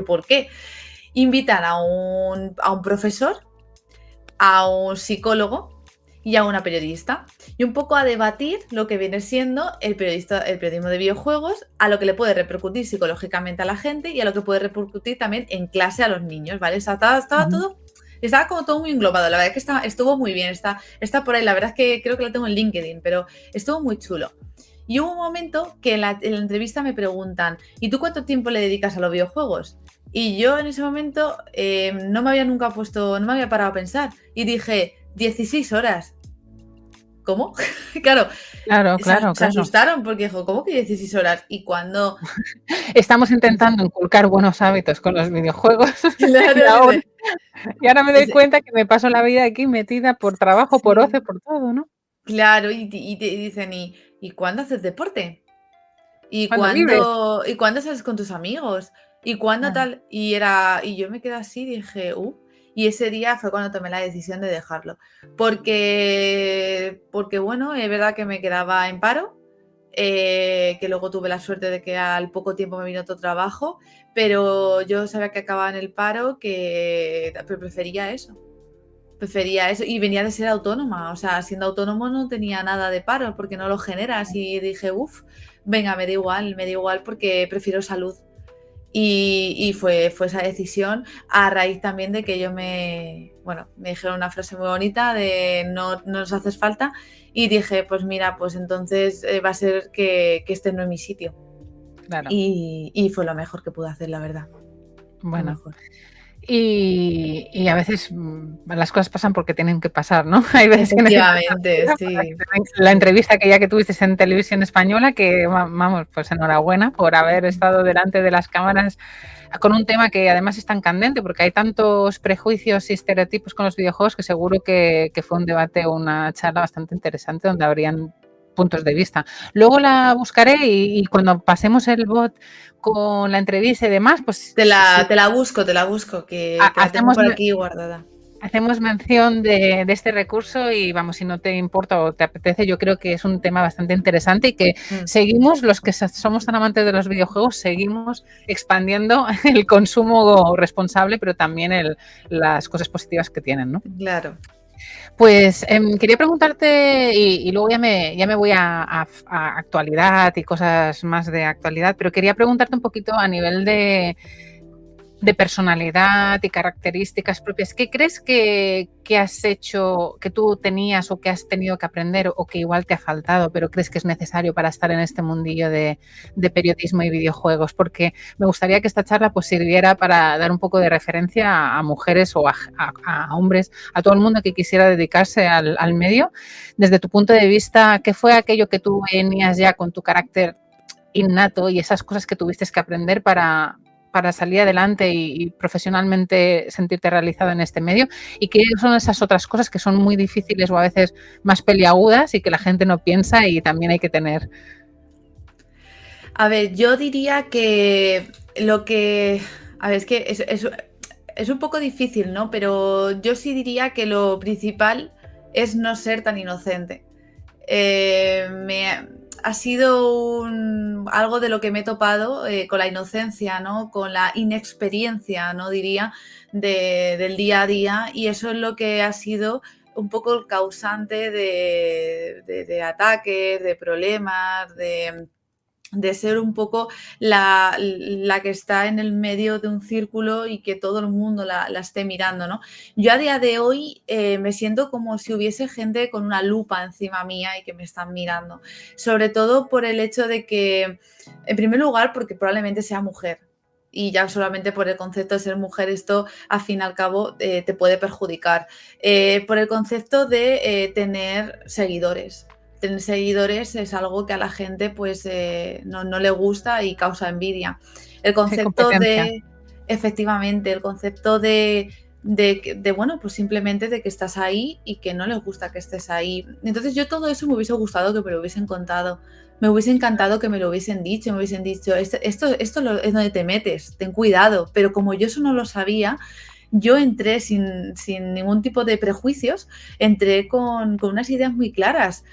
¿por qué? Invitan a un profesor, a un psicólogo y a una periodista. Y un poco a debatir lo que viene siendo el periodismo de videojuegos, a lo que le puede repercutir psicológicamente a la gente y a lo que puede repercutir también en clase a los niños, ¿vale? O sea, Ujú. estaba como todo muy englobado. La verdad es que estuvo muy bien, está por ahí. La verdad es que creo que la tengo en LinkedIn, pero estuvo muy chulo. Y hubo un momento que en la entrevista me preguntan, ¿y tú cuánto tiempo le dedicas a los videojuegos? Y yo en ese momento no me había parado a pensar. Y dije, 16 horas. ¿Cómo? Claro, Claro, se, claro, se claro. asustaron porque dijo, ¿cómo que 16 horas? Y cuando... Estamos intentando inculcar buenos hábitos con los videojuegos y Claro, ahora dice, y ahora me doy dice, cuenta que me paso la vida aquí metida por trabajo, por ocio, sí, por todo, ¿no? claro, y te dicen, ¿y cuándo haces deporte? ¿Y Cuando vives. cuándo sales con tus amigos? ¿Y cuándo Claro. tal? Y yo me quedé así y dije, y ese día fue cuando tomé la decisión de dejarlo. Porque bueno, es verdad que me quedaba en paro, que luego tuve la suerte de que al poco tiempo me vino otro trabajo, pero yo sabía que acababa en el paro, pero prefería eso y venía de ser autónoma, o sea, siendo autónomo no tenía nada de paro porque no lo generas y dije, venga, me da igual porque prefiero salud. Y fue esa decisión a raíz también de que bueno, me dijeron una frase muy bonita de no nos haces falta y dije, pues mira, pues entonces va a ser que este no es mi sitio. Claro. Y fue lo mejor que pude hacer, la verdad, lo Bueno, mejor. y a veces, las cosas pasan porque tienen que pasar, ¿no? Hay veces que necesitas Efectivamente, ayuda para que sí, te den la sí. entrevista que ya que tuviste en Televisión Española, que vamos, pues enhorabuena por haber estado delante de las cámaras con un tema que además es tan candente, porque hay tantos prejuicios y estereotipos con los videojuegos que seguro que fue un debate o una charla bastante interesante donde habrían puntos de vista. Luego la buscaré y cuando pasemos el bot con la entrevista y demás, pues Te si la, te la busco, te la busco, que la tengo hacemos, por aquí guardada. hacemos mención de este recurso y vamos, si no te importa o te apetece, yo creo que es un tema bastante interesante y que Mm, seguimos, los que somos tan amantes de los videojuegos, seguimos expandiendo el consumo responsable, pero también las cosas positivas que tienen, ¿no? claro. Pues quería preguntarte, y luego ya me voy a actualidad y cosas más de actualidad, pero quería preguntarte un poquito a nivel de de personalidad y características propias. ¿Qué crees que has hecho, que tú tenías o que has tenido que aprender o que igual te ha faltado, pero crees que es necesario para estar en este mundillo de periodismo y videojuegos? Porque me gustaría que esta charla pues sirviera para dar un poco de referencia a mujeres o a hombres, a todo el mundo que quisiera dedicarse al medio. Desde tu punto de vista, ¿qué fue aquello que tú venías ya con tu carácter innato y esas cosas que tuviste que aprender para salir adelante y profesionalmente sentirte realizado en este medio? ¿Y qué son esas otras cosas que son muy difíciles o a veces más peliagudas y que la gente no piensa y también hay que tener? A ver, yo diría que lo que... A ver, es que es un poco difícil, ¿no? Pero yo sí diría que lo principal es no ser tan inocente. Ha sido algo de lo que me he topado con la inocencia, ¿no? Con la inexperiencia, ¿no? Diría, del día a día, y eso es lo que ha sido un poco el causante de ataques, de problemas, de ser un poco la que está en el medio de un círculo y que todo el mundo la esté mirando, ¿no? Yo a día de hoy me siento como si hubiese gente con una lupa encima mía y que me están mirando. Sobre todo por el hecho de que, en primer lugar, porque probablemente sea mujer. Y ya solamente por el concepto de ser mujer, esto al fin y al cabo te puede perjudicar. Por el concepto de tener seguidores. Tener seguidores es algo que a la gente pues no le gusta y causa envidia. El concepto de, efectivamente, el concepto bueno, pues simplemente de que estás ahí y que no les gusta que estés ahí. Entonces yo todo eso me hubiese gustado que me lo hubiesen contado. Me hubiese encantado que me lo hubiesen dicho, me hubiesen dicho, esto es donde te metes, ten cuidado. Pero como yo eso no lo sabía, yo entré sin ningún tipo de prejuicios, entré con unas ideas muy claras.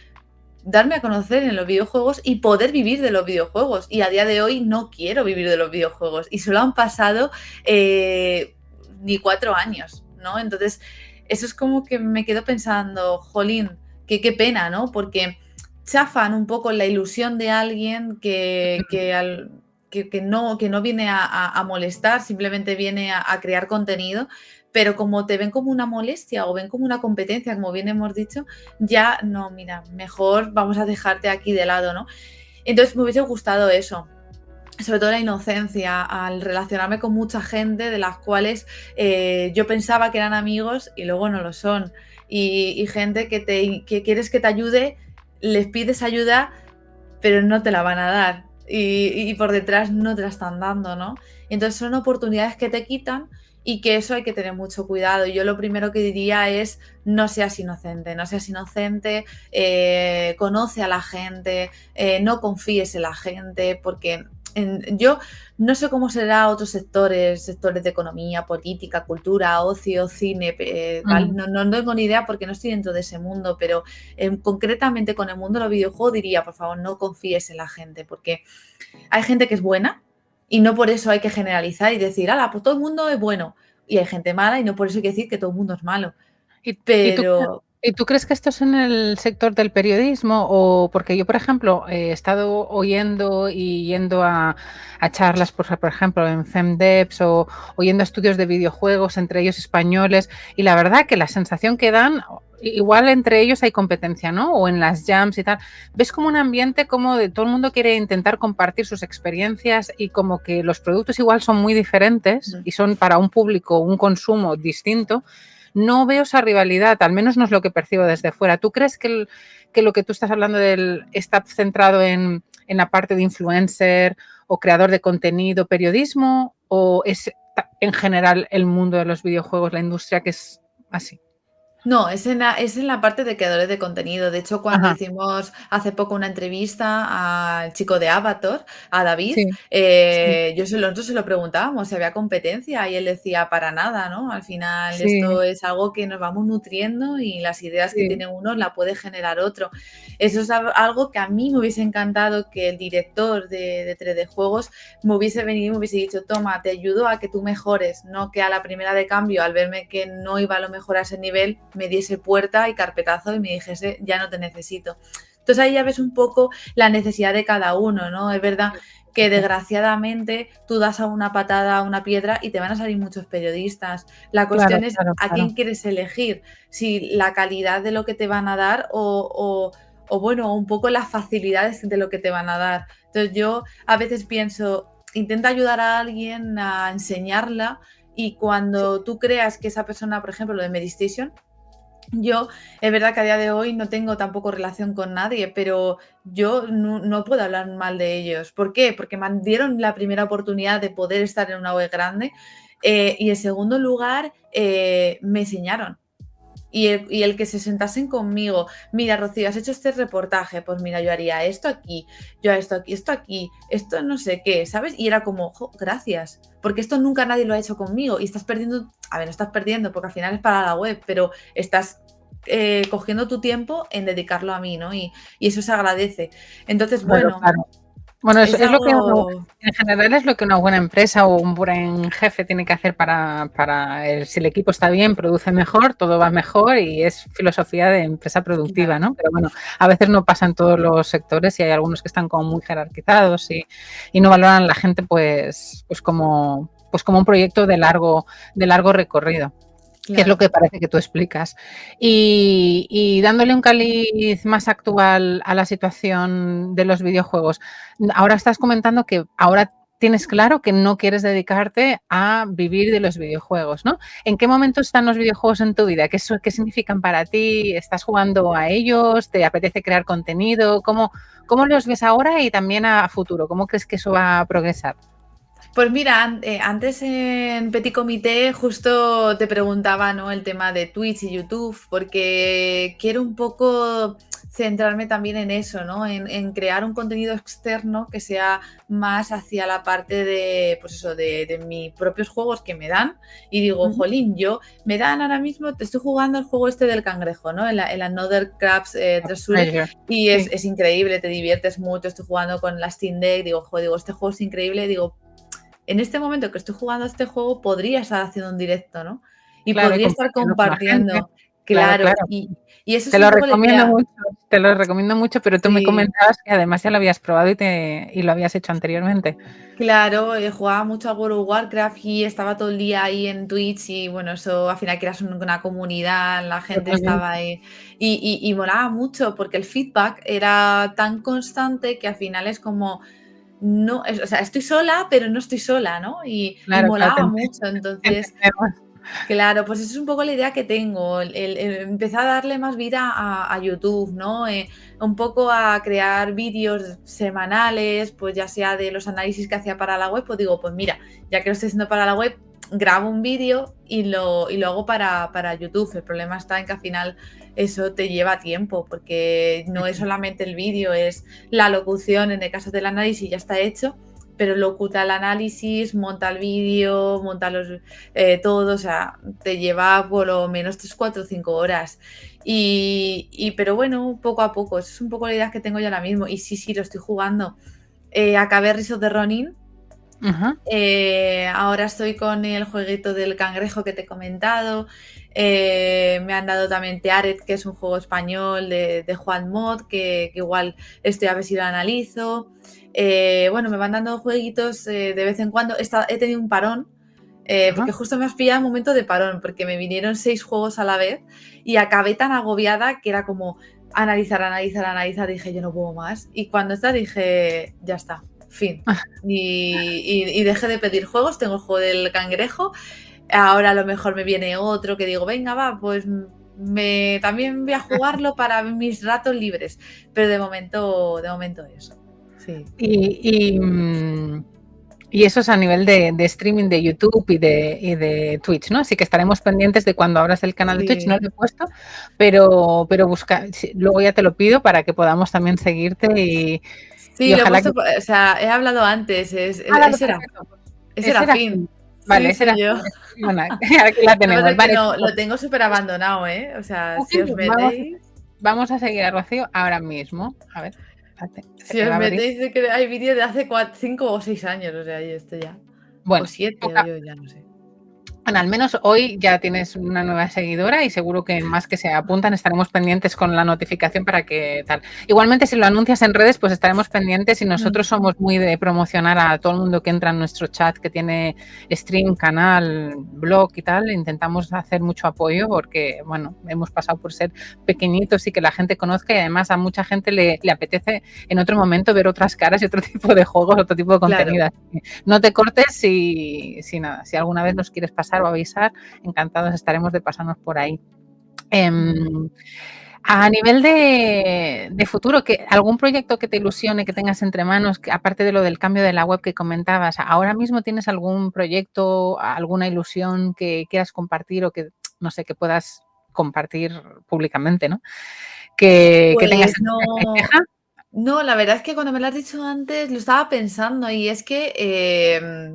Darme a conocer en los videojuegos y poder vivir de los videojuegos. Y a día de hoy no quiero vivir de los videojuegos. Y solo han pasado ni 4 años, ¿no? Entonces, eso es como que me quedo pensando, jolín, qué pena, ¿no? Porque chafan un poco la ilusión de alguien que no viene a molestar, simplemente viene a crear contenido, pero como te ven como una molestia o ven como una competencia, como bien hemos dicho, ya no, mira, mejor vamos a dejarte aquí de lado, ¿no? Entonces me hubiese gustado eso, sobre todo la inocencia, al relacionarme con mucha gente de las cuales yo pensaba que eran amigos y luego no lo son. Y gente que quieres que te ayude, les pides ayuda, pero no te la van a dar. Y por detrás no te la están dando, ¿no? Entonces son oportunidades que te quitan y que eso hay que tener mucho cuidado. Yo lo primero que diría es no seas inocente, conoce a la gente, no confíes en la gente, porque yo no sé cómo será otros sectores de economía, política, cultura, ocio, cine, ¿vale? No tengo ni idea porque no estoy dentro de ese mundo, pero concretamente con el mundo de los videojuegos diría, por favor, no confíes en la gente, porque hay gente que es buena y no por eso hay que generalizar y decir, ala, pues todo el mundo es bueno. Y hay gente mala y no por eso hay que decir que todo el mundo es malo. Pero... ¿Y tú crees que esto es en el sector del periodismo? O porque yo, por ejemplo, he estado oyendo y yendo a charlas, por ejemplo, en FemDevs o oyendo estudios de videojuegos, entre ellos españoles, y la verdad que la sensación que dan, igual entre ellos hay competencia, ¿no? O en las jams y tal. Ves como un ambiente como de todo el mundo quiere intentar compartir sus experiencias y como que los productos igual son muy diferentes y son para un público, un consumo distinto. No veo esa rivalidad, al menos no es lo que percibo desde fuera. ¿Tú crees que lo que tú estás hablando está centrado en la parte de influencer o creador de contenido, periodismo, o es en general el mundo de los videojuegos, la industria que es así? No, es en la parte de creadores de contenido. De hecho, cuando Ajá, hicimos hace poco una entrevista al chico de Avatar, a David, sí, sí, nosotros se lo preguntábamos si había competencia y él decía para nada, ¿no? Al final sí, esto es algo que nos vamos nutriendo y las ideas que sí. tiene uno la puede generar otro. Eso es algo que a mí me hubiese encantado que el director de 3D Juegos me hubiese venido y me hubiese dicho, toma, te ayudo a que tú mejores, no que a la primera de cambio, al verme que no iba a lo mejor a ese nivel, me diese puerta y carpetazo y me dijese, ya no te necesito. Entonces ahí ya ves un poco la necesidad de cada uno, ¿no? Es verdad que desgraciadamente tú das a una patada a una piedra y te van a salir muchos periodistas. La Claro, cuestión es claro, a claro. quién quieres elegir, si la calidad de lo que te van a dar o bueno, un poco las facilidades de lo que te van a dar. Entonces yo a veces pienso, intenta ayudar a alguien a enseñarla y Sí, cuando tú creas que esa persona, por ejemplo, lo de Medistation, yo, es verdad que a día de hoy no tengo tampoco relación con nadie, pero yo no puedo hablar mal de ellos. ¿Por qué? Porque me dieron la primera oportunidad de poder estar en una web grande y en segundo lugar me enseñaron. Y el que se sentasen conmigo, mira, Rocío, has hecho este reportaje, pues mira, yo haría esto aquí, yo esto aquí, esto no sé qué, ¿sabes? Y era como, "Jo, gracias, porque esto nunca nadie lo ha hecho conmigo y estás perdiendo, a ver, no estás perdiendo porque al final es para la web, pero estás cogiendo tu tiempo en dedicarlo a mí, ¿no? Y eso se agradece. Entonces, claro, bueno, claro. Bueno, es es lo que algo, en general es lo que una buena empresa o un buen jefe tiene que hacer si el equipo está bien, produce mejor, todo va mejor y es filosofía de empresa productiva, claro. ¿no? Pero bueno, a veces no pasa en todos los sectores y hay algunos que están como muy jerarquizados y no valoran a la gente pues como un proyecto de largo recorrido, que es lo Claro. que parece que tú explicas. Y dándole un caliz más actual a la situación de los videojuegos, ahora estás comentando que ahora tienes claro que no quieres dedicarte a vivir de los videojuegos, ¿no? ¿En qué momento están los videojuegos en tu vida? ¿Qué significan para ti? ¿Estás jugando a ellos? ¿Te apetece crear contenido? ¿Cómo los ves ahora y también a futuro? ¿Cómo crees que eso va a progresar? Pues mira, antes en Petit Comité justo te preguntaba, ¿no? El tema de Twitch y YouTube, porque quiero un poco centrarme también en eso, ¿no? En crear un contenido externo que sea más hacia la parte de, pues eso, de mis propios juegos que me dan. Y digo, Ujú. jolín, yo me dan ahora mismo, te estoy jugando el juego este del cangrejo, ¿no? El Another Crabs Treasure, Treasure. y Sí, es increíble, te diviertes mucho, estoy jugando con la Steam Deck, digo, joder, digo, este juego es increíble, digo, en este momento que estoy jugando a este juego, podría estar haciendo un directo, ¿no? Y claro, y podría estar compartiendo con la gente. compartiendo. Claro, Claro, claro. y eso es un poco la idea. Te lo recomiendo mucho, pero tú me Sí, comentabas que además ya lo habías probado y lo habías hecho anteriormente. claro, jugaba mucho a World of Warcraft y estaba todo el día ahí en Twitch y bueno, eso al final creas una comunidad, la gente Totalmente. estaba ahí y molaba mucho porque el feedback era tan constante que al final es como, no, o sea, estoy sola, pero no estoy sola, ¿no? Y Claro, claro, molaba mucho, te entonces entendemos. claro, pues eso es un poco la idea que tengo, el empezar a darle más vida a YouTube, ¿no? Un poco a crear vídeos semanales, pues ya sea de los análisis que hacía para la web, pues digo, pues mira, ya que lo estoy haciendo para la web, grabo un vídeo y lo hago para YouTube. El problema está en que al final eso te lleva tiempo, porque no es solamente el vídeo, es la locución, en el caso del análisis ya está hecho, pero locuta el análisis, monta el vídeo, monta todo, o sea, te lleva por lo menos 3, 4, 5 horas. Pero bueno, poco a poco, esa es un poco la idea que tengo yo ahora mismo. Y sí, sí, lo estoy jugando. Acabé Rise of the Ronin. Ajá. Ahora estoy con el jueguito del cangrejo que te he comentado. Me han dado también Tearet, que es un juego español de Juan Mod, que igual estoy a ver si lo analizo. Bueno, me van dando jueguitos de vez en cuando. He tenido un parón, Ajá. porque justo me has pillado un momento de parón, porque me vinieron 6 juegos a la vez y acabé tan agobiada que era como analizar, analizar, analizar. Dije, yo no puedo más. Y cuando está dije, ya está, fin. Y dejé de pedir juegos, tengo el juego del cangrejo, ahora a lo mejor me viene otro que digo, venga, va, pues también voy a jugarlo para mis ratos libres, pero de momento eso, sí. Y, y, mm, y eso es a nivel de streaming de YouTube y de Twitch, ¿no? Así que estaremos pendientes de cuando abras el canal de Twitch. No Sí, lo he puesto, pero busca, sí, luego ya te lo pido para que podamos también seguirte y sí, lo he ojalá que... puesto, o sea, he hablado antes, Ah, vale, era, perfecto. Pues es ese era Serafín. fin. Vale, Sí, ese era soy yo. fin. Bueno, aquí la Lo que pasa tenemos. es que Vale, no, chicos. lo tengo súper abandonado, ¿eh? O sea, Ok, si os metéis, vamos a seguir a Rocío ahora mismo. A ver, espérate, se si te os va a abrir. metéis, que hay vídeos de hace 5 o 6 años, o sea, y esto ya. O Bueno, 7, o poca, yo ya no sé. Bueno, al menos hoy ya tienes una nueva seguidora y seguro que más que se apuntan estaremos pendientes con la notificación para que tal. Igualmente, si lo anuncias en redes, pues estaremos pendientes y nosotros somos muy de promocionar a todo el mundo que entra en nuestro chat, que tiene stream, canal, blog y tal. Intentamos hacer mucho apoyo porque, bueno, hemos pasado por ser pequeñitos y que la gente conozca y además a mucha gente le apetece en otro momento ver otras caras y otro tipo de juegos, otro tipo de contenido. Claro. No te cortes si nada, si alguna vez nos quieres pasar o avisar, encantados estaremos de pasarnos por ahí. A nivel de futuro, ¿algún proyecto que te ilusione, que tengas entre manos, que, aparte de lo del cambio de la web que comentabas, ahora mismo tienes algún proyecto, alguna ilusión que quieras compartir o que, no sé, que puedas compartir públicamente, ¿no? Que tengas en ceja. No, la verdad es que cuando me lo has dicho antes lo estaba pensando y es que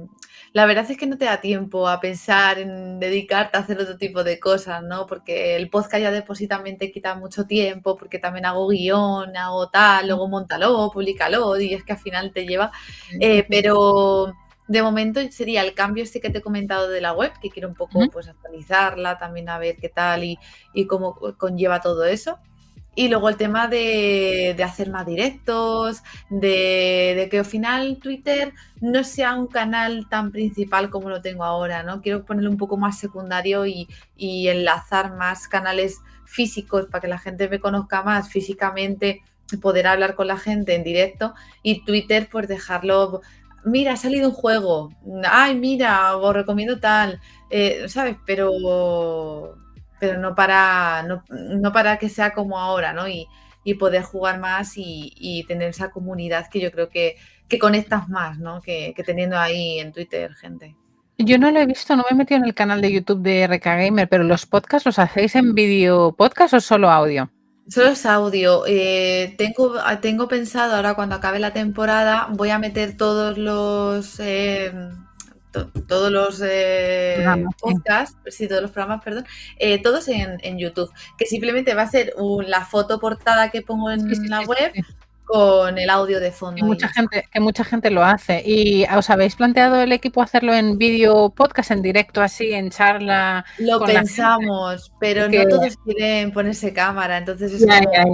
la verdad es que no te da tiempo a pensar en dedicarte a hacer otro tipo de cosas, ¿no? Porque el podcast ya de por sí también te quita mucho tiempo, porque también hago guión, hago tal, luego móntalo, públicalo y es que al final te lleva. Pero de momento sería el cambio este que te he comentado de la web, que quiero un poco pues actualizarla, también a ver qué tal y cómo conlleva todo eso. Y luego el tema de hacer más directos, de que al final Twitter no sea un canal tan principal como lo tengo ahora, ¿no? Quiero ponerlo un poco más secundario y enlazar más canales físicos para que la gente me conozca más físicamente, poder hablar con la gente en directo y Twitter pues dejarlo, mira, ha salido un juego, ay, mira, os recomiendo tal, ¿sabes? Pero no para que sea como ahora, ¿no? Y poder jugar más y tener esa comunidad que yo creo que conectas más, ¿no? Que teniendo ahí en Twitter gente. Yo no lo he visto, no me he metido en el canal de YouTube de RK Gamer, pero ¿los podcasts los hacéis en vídeo podcast o solo audio? Solo es audio. Tengo pensado ahora cuando acabe la temporada voy a meter todos los podcasts, sí, todos los programas, perdón, todos en YouTube, que simplemente va a ser la foto portada que pongo en la web con el audio de fondo. Que mucha gente lo hace. ¿Y os habéis planteado el equipo hacerlo en vídeo podcast, en directo, así, en charla? Lo pensamos, pero no todos quieren ponerse cámara, entonces es como,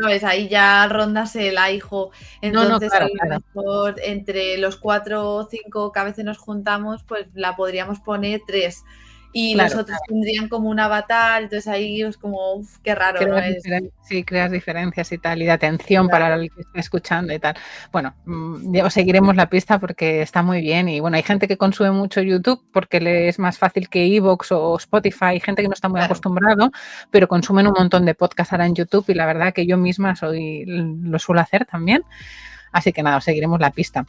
¿sabes? Ahí ya rondas el hijo. Entonces, a lo mejor entre los 4 o 5 que a veces nos juntamos, pues la podríamos poner 3. Y los otros tendrían como un avatar, entonces ahí es como, uff, qué raro, ¿no? Sí, creas diferencias y tal, y de atención para el que está escuchando y tal. Bueno, os seguiremos la pista porque está muy bien y bueno, hay gente que consume mucho YouTube porque le es más fácil que iVoox o Spotify, hay gente que no está muy acostumbrado, pero consumen un montón de podcasts ahora en YouTube y la verdad que yo misma lo suelo hacer también, así que nada, os seguiremos la pista.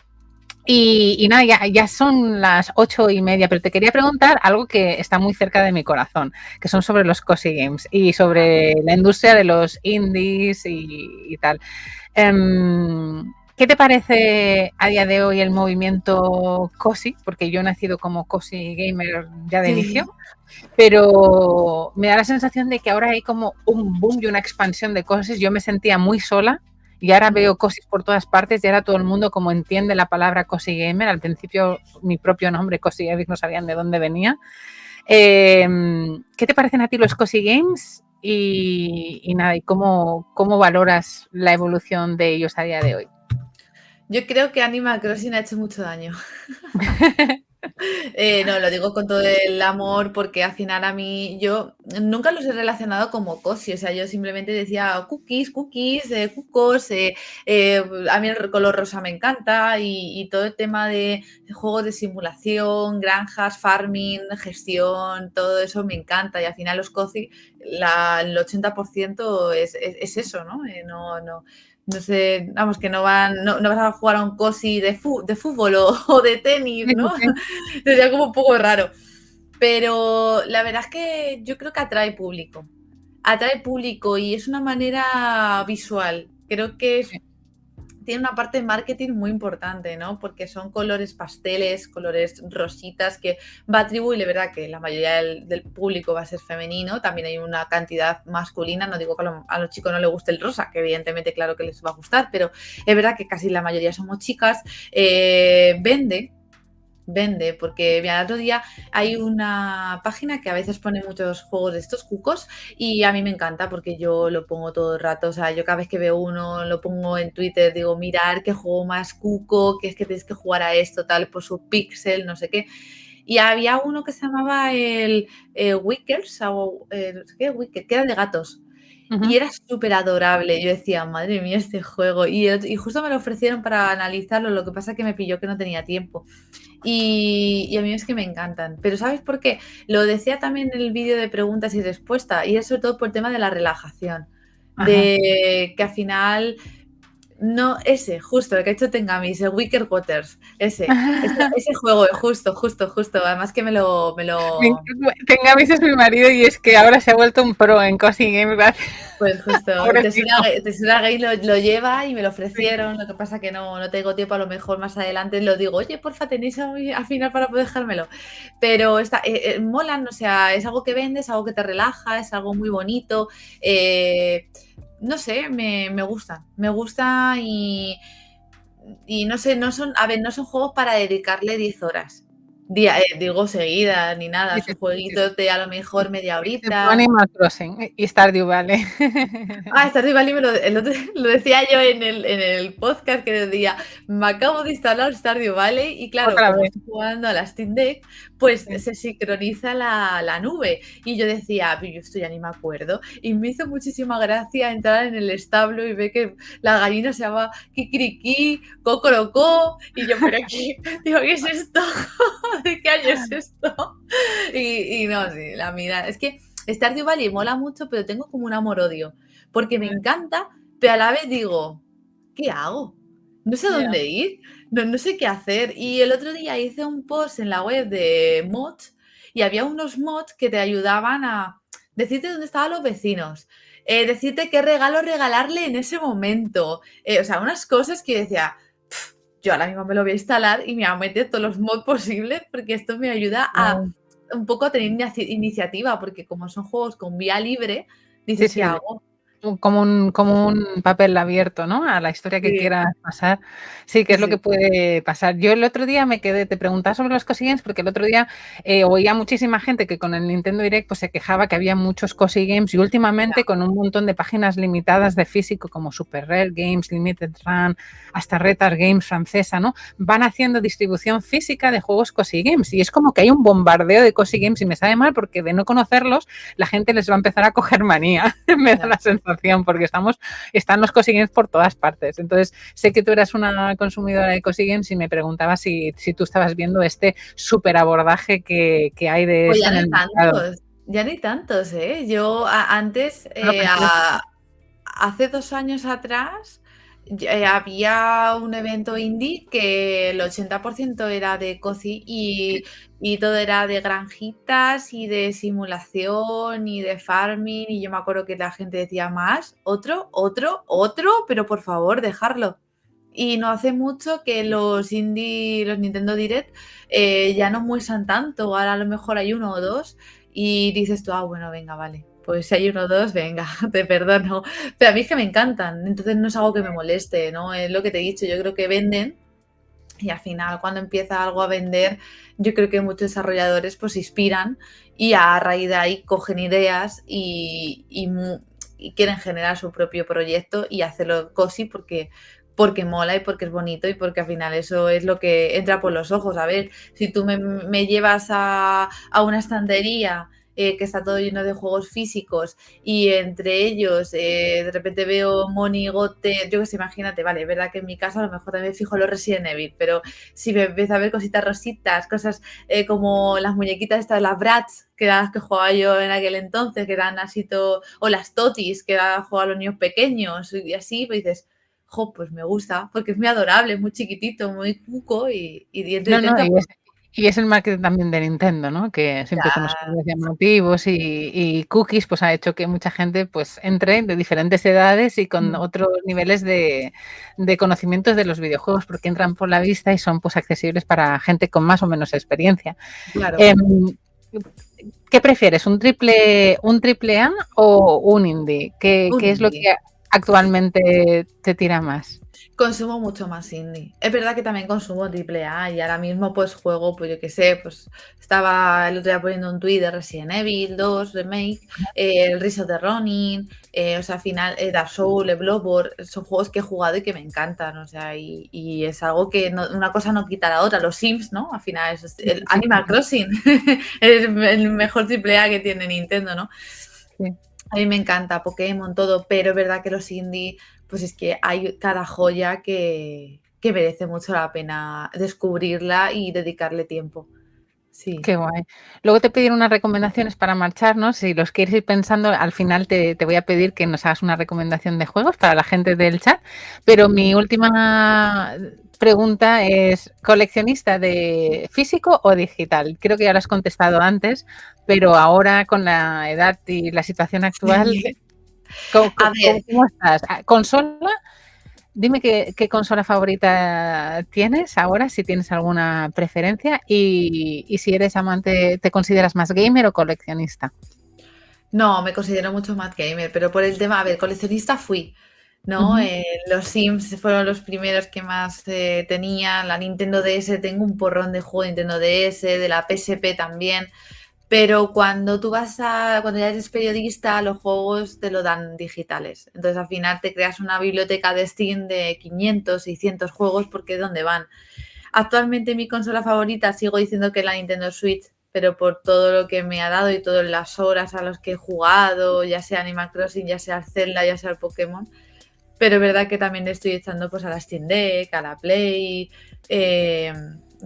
Y nada, ya son las 8:30, pero te quería preguntar algo que está muy cerca de mi corazón, que son sobre los cozy games y sobre la industria de los indies y tal. ¿Qué te parece a día de hoy el movimiento cozy? Porque yo he nacido como cozy gamer ya de inicio, pero me da la sensación de que ahora hay como un boom y una expansión de cosas. Yo me sentía muy sola. Y ahora veo cosis por todas partes y ahora todo el mundo como entiende la palabra cozy gamer. Al principio mi propio nombre, Cozy Epic, no sabían de dónde venía. ¿Qué te parecen a ti los cozy games? Y nada, ¿y cómo valoras la evolución de ellos a día de hoy? Yo creo que Animal Crossing ha hecho mucho daño. No, lo digo con todo el amor porque al final a mí, yo nunca los he relacionado como cozy, o sea, yo simplemente decía cookies, cucos, a mí el color rosa me encanta y todo el tema de juegos de simulación, granjas, farming, gestión, todo eso me encanta y al final los cozy, el 80% es eso, ¿no? No sé, vamos, que no vas a jugar a un cozy de fútbol o de tenis, ¿no? Sería como un poco raro. Pero la verdad es que yo creo que atrae público. Atrae público y es una manera visual. Creo que tiene una parte de marketing muy importante, ¿no? Porque son colores pasteles, colores rositas que va a atribuirle, ¿verdad? Que la mayoría del público va a ser femenino, también hay una cantidad masculina, no digo que a los chicos no les guste el rosa, que evidentemente claro que les va a gustar, pero es verdad que casi la mayoría somos chicas, vende vende, porque mira, el otro día hay una página que a veces pone muchos juegos de estos cucos y a mí me encanta porque yo lo pongo todo el rato, o sea, yo cada vez que veo uno lo pongo en Twitter, digo, mirar qué juego más cuco, que es que tienes que jugar a esto, tal, por su pixel, no sé qué. Y había uno que se llamaba el Wickers, o no sé qué, Wicked, que era de gatos. Y era súper adorable. Yo decía, madre mía, este juego. Y justo me lo ofrecieron para analizarlo, lo que pasa que me pilló que no tenía tiempo. Y a mí es que me encantan. Pero ¿sabes por qué? Lo decía también en el vídeo de preguntas y respuestas, y es sobre todo por el tema de la relajación. Ajá. De que al final... No, ese, justo, el que ha hecho Tengamis, el Wicker Waters, ese juego, justo. Además que me lo... Tengamis es mi marido y es que ahora se ha vuelto un pro en Cozy Games. Pues justo, Pobrecito. Tesura Gay lo lleva y me lo ofrecieron, lo que pasa que no tengo tiempo, a lo mejor más adelante lo digo, oye, porfa, tenéis al final para poder dejármelo. Pero molan, o sea, es algo que vendes, algo que te relaja, es algo muy bonito. No sé, me gusta y no sé, no son juegos para dedicarle 10 horas. Digo seguidas ni nada, Sí, son sí, sí. jueguitos de a lo mejor media Excepto horita. Animal Crossing y Stardew Valley. Stardew Valley el otro lo decía yo en el podcast que decía, me acabo de instalar Stardew Valley y claro, Otra como vez. estoy jugando a la Steam Deck, pues Sí. se sincroniza la nube. Y yo decía, yo esto ya ni me acuerdo. Y me hizo muchísima gracia entrar en el establo y ver que la gallina se llama Kikiriki, Cocorocó, y yo, pero aquí, digo, ¿qué es esto? ¿De qué año es esto? Y no, sí, la mira, es que Stardew Valley mola mucho, pero tengo como un amor-odio, porque me encanta, pero a la vez digo, ¿qué hago? No sé Ya. dónde ir, no sé qué hacer. Y el otro día hice un post en la web de mods y había unos mods que te ayudaban a decirte dónde estaban los vecinos, decirte qué regalo regalarle en ese momento. O sea, unas cosas que decía, yo ahora mismo me lo voy a instalar y me voy a meter todos los mods posibles porque esto me ayuda a un poco a tener iniciativa, porque como son juegos con vía libre, Sí, dices, ¿qué sí, hago? como un papel abierto, ¿no? A la historia que Sí, quieras pasar. Sí, que sí, es lo que sí. puede pasar. Yo el otro día me quedé, te preguntaba sobre los Cozy Games, porque el otro día oía muchísima gente que con el Nintendo Direct pues se quejaba que había muchos Cozy Games y últimamente con un montón de páginas limitadas de físico como Super Rare Games, Limited Run, hasta Retard Games francesa, ¿no? Van haciendo distribución física de juegos Cozy Games y es como que hay un bombardeo de Cozy Games y me sabe mal porque de no conocerlos la gente les va a empezar a coger manía. Me da la sensación, porque están los Cozy Games por todas partes. Entonces, sé que tú eras una consumidora de Cozy Games y me preguntaba si tú estabas viendo este súper abordaje que hay de Pues esto en el mercado. ya ni tantos, ¿eh? Yo antes, No, pero creo que hace 2 años atrás, había un evento indie que el 80% era de cozy y todo era de granjitas y de simulación y de farming, y yo me acuerdo que la gente decía, ¿más? ¿Otro? Pero por favor, dejarlo. Y no hace mucho que los indie, los Nintendo Direct, ya no muestran tanto, ahora a lo mejor hay uno o dos y dices tú, bueno, venga, vale, pues si hay uno o dos, venga, te perdono. Pero a mí es que me encantan, entonces no es algo que me moleste, ¿no? Es lo que te he dicho, yo creo que venden y al final cuando empieza algo a vender, yo creo que muchos desarrolladores pues se inspiran y a raíz de ahí cogen ideas y quieren generar su propio proyecto y hacerlo cozy porque mola y porque es bonito y porque al final eso es lo que entra por los ojos. A ver, si tú me llevas a una estantería que está todo lleno de juegos físicos y entre ellos de repente veo monigote, yo que sé, imagínate, vale, es verdad que en mi casa a lo mejor también fijo los Resident Evil, pero si me empiezo a ver cositas rositas, cosas como las muñequitas estas, las Bratz, que eran las que jugaba yo en aquel entonces, que eran así todo, o las Totis, que eran jugar a los niños pequeños y así, pues dices, pues me gusta, porque es muy adorable, muy chiquitito, muy cuco y no, entra por... y es el marketing también de Nintendo, ¿no? Que siempre con los Ya, juegos llamativos y cookies, pues ha hecho que mucha gente pues entre de diferentes edades y con otros niveles de conocimientos de los videojuegos, porque entran por la vista y son pues accesibles para gente con más o menos experiencia. claro. Eh, ¿Qué prefieres? Un triple A o un indie? ¿Qué Un es lo indie. que actualmente te tira más? Consumo mucho más indie. Es verdad que también consumo triple A y ahora mismo pues juego, pues yo qué sé, pues estaba el otro día poniendo un tuit de Resident Evil 2 Remake, el Rise of the Ronin, o sea, al final Dark Souls, Bloodborne, son juegos que he jugado y que me encantan, o sea, y es algo que una cosa no quita la otra. Los Sims, ¿no? Al final es Sí, el sí, sí. Animal Crossing, es el mejor triple A que tiene Nintendo, ¿no? Sí. A mí me encanta Pokémon, todo, pero es verdad que los indie, pues es que hay cada joya que merece mucho la pena descubrirla y dedicarle tiempo. Sí. Qué guay. Luego te pediré unas recomendaciones para marcharnos. Si los quieres ir pensando, al final te voy a pedir que nos hagas una recomendación de juegos para la gente del chat. Pero mi última pregunta es, ¿coleccionista de físico o digital? Creo que ya lo has contestado antes, pero ahora con la edad y la situación actual, Sí. ¿cómo, A ver, cómo estás? ¿Consola? Dime qué consola favorita tienes ahora, si tienes alguna preferencia y si eres amante, ¿te consideras más gamer o coleccionista? no, me considero mucho más gamer, pero por el tema, a ver, coleccionista fui, ¿no? Ujú. Los Sims fueron los primeros que más tenía, la Nintendo DS, tengo un porrón de juegos de Nintendo DS, de la PSP también. Pero cuando ya eres periodista, los juegos te lo dan digitales. Entonces al final te creas una biblioteca de Steam de 500, 600 juegos porque ¿de dónde van? Actualmente mi consola favorita sigo diciendo que es la Nintendo Switch, pero por todo lo que me ha dado y todas las horas a las que he jugado, ya sea Animal Crossing, ya sea el Zelda, ya sea el Pokémon. Pero es verdad que también le estoy echando pues a la Steam Deck, a la Play, eh,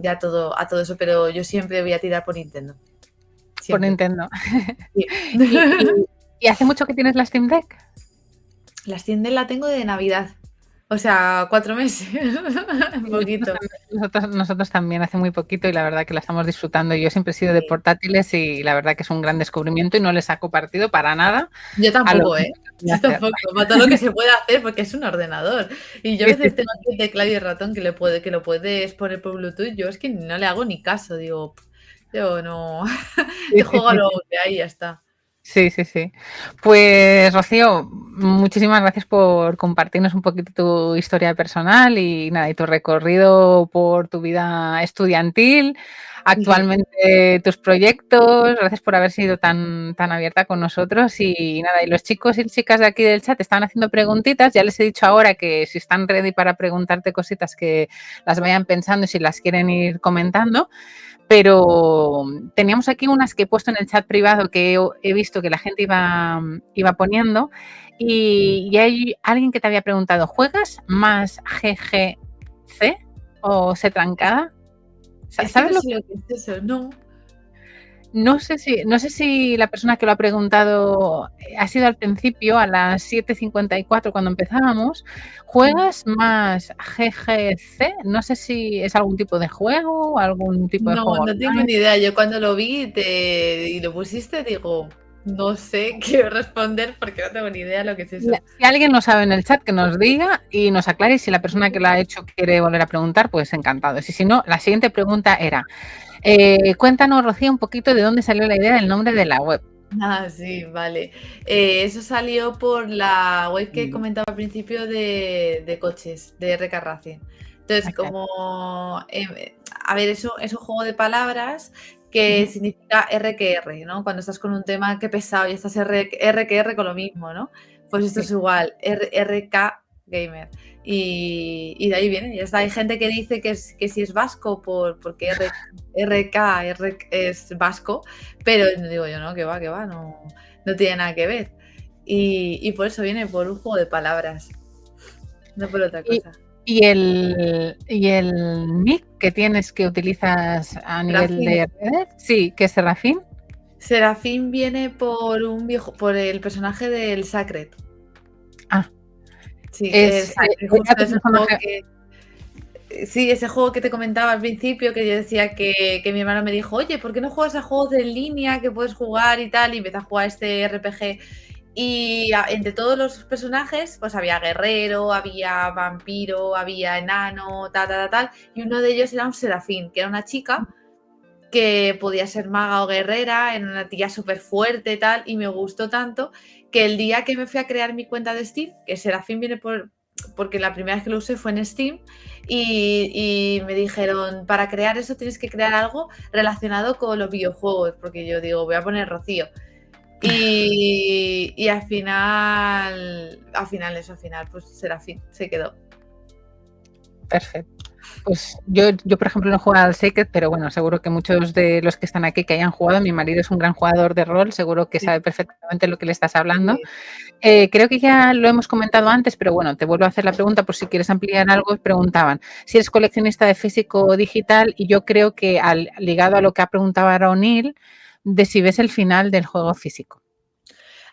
y a todo eso, pero yo siempre voy a tirar por Nintendo. Por Siempre. Nintendo. Sí. ¿Y, y- y hace mucho que tienes la Steam Deck? La Steam Deck la tengo de Navidad. O sea, 4 meses. Un Sí, nosotros, poquito. nosotros también hace muy poquito y la verdad que la estamos disfrutando. Yo siempre he sido de Sí. portátiles y la verdad que es un gran descubrimiento y no le saco partido para nada Yo a lo tampoco, que ¿eh? voy a Yo hacer. tampoco. Para todo lo que se puede hacer, porque es un ordenador. Y yo a Sí, sí, veces tengo aquí el teclado y el ratón que lo puedes poner por Bluetooth. Yo es que no le hago ni caso. Digo, yo no. sí, Yo sí, juego a sí, lo sí. que hay y ya está. Sí, sí, sí. Pues Rocío, muchísimas gracias por compartirnos un poquito tu historia personal y nada, y tu recorrido por tu vida estudiantil, Sí. actualmente tus proyectos. Gracias por haber sido tan abierta con nosotros y nada, y los chicos y chicas de aquí del chat estaban haciendo preguntitas. Ya les he dicho ahora que si están ready para preguntarte cositas que las vayan pensando y si las quieren ir comentando. Pero teníamos aquí unas que he puesto en el chat privado que he visto que la gente iba poniendo y hay alguien que te había preguntado, ¿juegas más GGC o C Es, trancada? es que ¿Sabes no lo sé que? lo que es eso, no. No sé si la persona que lo ha preguntado ha sido al principio, a las 7:54 cuando empezábamos. ¿Juegas más GGC? No sé si es algún tipo de juego o algún tipo de No, juego no tengo online. ni idea. Yo cuando lo vi y lo pusiste, digo, no sé qué responder porque no tengo ni idea de lo que es eso. Si alguien lo sabe en el chat, que nos diga y nos aclare. Y si la persona que lo ha hecho quiere volver a preguntar, pues encantado. Y si no, la siguiente pregunta era, cuéntanos, Rocío, un poquito de dónde salió la idea del nombre de la web. Ah, sí, vale. Eso salió por la web que comentaba al principio de coches, de RK Racing. Entonces, Okay. a ver, eso es un juego de palabras que Ujú. significa R que R, ¿no? Cuando estás con un tema, qué pesado, y estás R que R con lo mismo, ¿no? Pues esto Sí. es igual, RK Gamer. Y de ahí viene, ya está. Hay gente que dice que si es vasco porque RK es vasco, pero digo yo, no, que va, no, no tiene nada que ver. Y por eso viene por un juego de palabras, no por otra Y, cosa. y el nick que tienes que utilizas a nivel Serafín. de redes, sí, que es Serafín. Serafín viene por el personaje del Sacred. Ah, Sí, el Sacred, era justo tu ese juego personaje. que. Sí, ese juego que te comentaba al principio, que yo decía que mi hermano me dijo, oye, ¿por qué no juegas a juegos en línea que puedes jugar y tal? Y empecé a jugar este RPG. Y entre todos los personajes, pues había guerrero, había vampiro, había enano, tal. Y uno de ellos era un serafín, que era una chica que podía ser maga o guerrera, era una tía súper fuerte y tal. Y me gustó tanto que el día que me fui a crear mi cuenta de Steam, que Serafín viene porque la primera vez que lo usé fue en Steam, y me dijeron, para crear eso tienes que crear algo relacionado con los videojuegos, porque yo digo, voy a poner Rocío. Y al final, pues Serafín se quedó. Perfecto. Pues yo, por ejemplo, no he jugado al Sacred, pero bueno, seguro que muchos de los que están aquí que hayan jugado, mi marido es un gran jugador de rol, seguro que sabe perfectamente lo que le estás hablando. Creo que ya lo hemos comentado antes, pero bueno, te vuelvo a hacer la pregunta por si quieres ampliar algo. Preguntaban si eres coleccionista de físico o digital, y yo creo que ligado a lo que ha preguntado ahora O'Neill, de si ves el final del juego físico.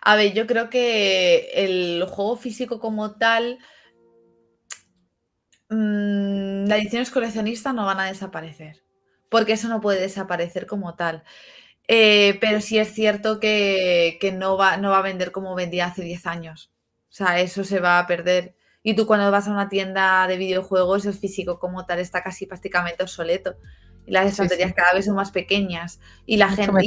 A ver, yo creo que el juego físico como tal, las ediciones coleccionistas no van a desaparecer, porque eso no puede desaparecer como tal. Pero sí es cierto que no va a vender como vendía hace 10 años. O sea, eso se va a perder. Y tú cuando vas a una tienda de videojuegos, el físico como tal está casi prácticamente obsoleto. Y las estanterías cada vez son más pequeñas. Y la Mucho gente...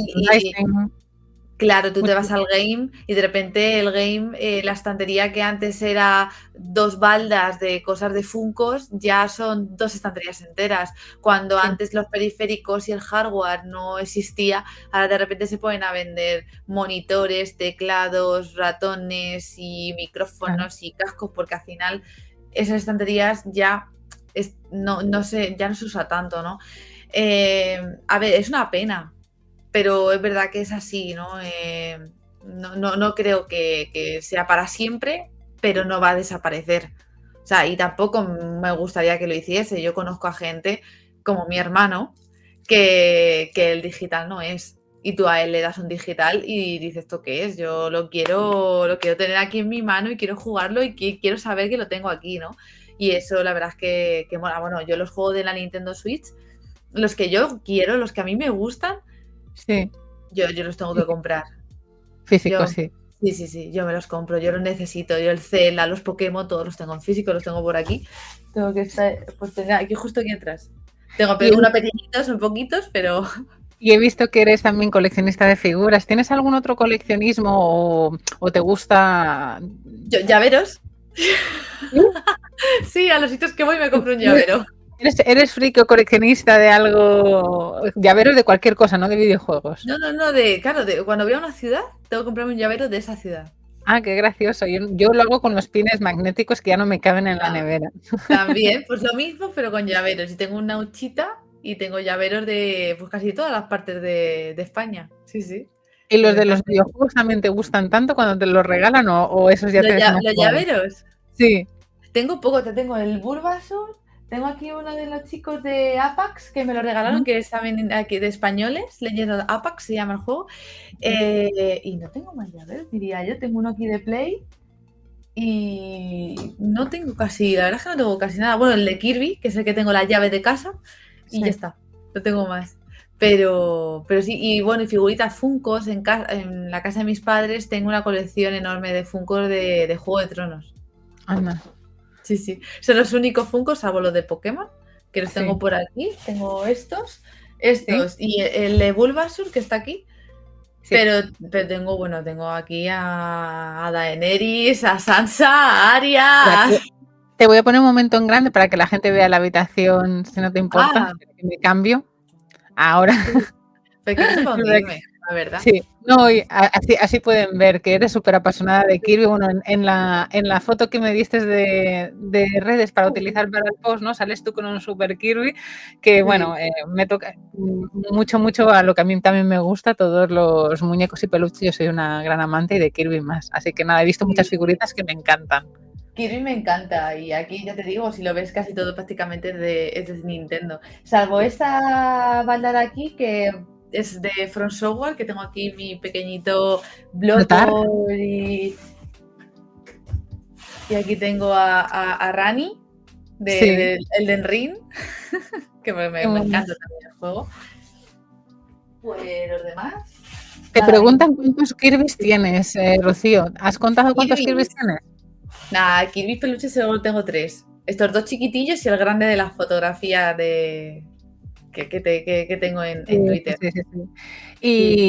Claro, tú te vas al game y de repente el game, la estantería que antes era 2 baldas de cosas de Funkos, ya son 2 estanterías enteras. Cuando antes los periféricos y el hardware no existía, ahora de repente se ponen a vender monitores, teclados, ratones y micrófonos y cascos, porque al final esas estanterías ya no se usa tanto, ¿no? A ver, es una pena, pero es verdad que es así, ¿no? No creo que sea para siempre, pero no va a desaparecer. O sea, y tampoco me gustaría que lo hiciese. Yo conozco a gente como mi hermano que el digital no es. Y tú a él le das un digital y dices, ¿esto qué es? Yo lo quiero tener aquí en mi mano y quiero jugarlo y quiero saber que lo tengo aquí, ¿no? Y eso la verdad es que mola. Bueno, yo los juegos de la Nintendo Switch, los que yo quiero, los que a mí me gustan, sí, yo los tengo que comprar. Físico, sí. Sí, yo me los compro, yo los necesito. Yo el Zelda, los Pokémon, todos los tengo en físico, los tengo por aquí. Tengo que estar, pues aquí justo aquí atrás. Tengo una pequeñitos, son poquitos, pero... Y he visto que eres también coleccionista de figuras. ¿Tienes algún otro coleccionismo o te gusta? ¿Llaveros? Sí, a los sitios que voy me compro un llavero. ¿Eres friki o coleccionista de algo? Llaveros de cualquier cosa, no de videojuegos. No, claro, cuando voy a una ciudad, tengo que comprarme un llavero de esa ciudad. Ah, qué gracioso. Yo lo hago con los pines magnéticos que ya no me caben en la nevera. También, pues lo mismo, pero con llaveros. Y tengo una huchita y tengo llaveros de pues casi todas las partes de España. Sí. ¿Y los de los videojuegos también te gustan tanto cuando te los regalan o esos ya te dejan? ¿Los llaveros? Sí. Tengo poco, tengo el Bulbasaur, tengo aquí uno de los chicos de Apax que me lo regalaron, que es también aquí de españoles, leyendo Apax se llama el juego. Y no tengo más llaveros, diría yo. Tengo uno aquí de Play y no tengo casi, la verdad es que no tengo casi nada. Bueno, el de Kirby, que es el que tengo las llaves de casa, y ya está, no tengo más. Pero sí, y bueno, y figuritas Funkos en la casa de mis padres tengo una colección enorme de Funkos de Juego de Tronos. Anda. Sí. Son los únicos Funkos, salvo los de Pokémon, que los tengo por aquí. Tengo estos y el de Bulbasaur que está aquí. Sí. Pero tengo aquí a Daenerys, a Sansa, a Arya. Te voy a poner un momento en grande para que la gente vea la habitación, si no te importa, que me cambio. Ahora. Pero que no sepa dónde irme, la verdad. Sí, no, y así pueden ver que eres súper apasionada de Kirby. Bueno, en la foto que me diste de redes para utilizar para el post, ¿no? Sales tú con un super Kirby, que bueno, me toca mucho a lo que a mí también me gusta, todos los muñecos y peluches. Yo soy una gran amante y de Kirby más. Así que nada, he visto muchas figuritas que me encantan. Kirby me encanta y aquí ya te digo, si lo ves casi todo prácticamente es de Nintendo. Salvo esta balda de aquí que es de From Software, que tengo aquí mi pequeñito Bloodborne y aquí tengo a Rani de Elden Ring, que me encanta también el juego. Pues los demás... Te preguntan cuántos Kirby's tienes, Rocío. ¿Has contado cuántos Kirby's tienes? Nada, Kirby peluches solo tengo 3. Estos 2 chiquitillos y el grande de la fotografía de... que tengo Sí, en Twitter. sí, sí, sí. Sí.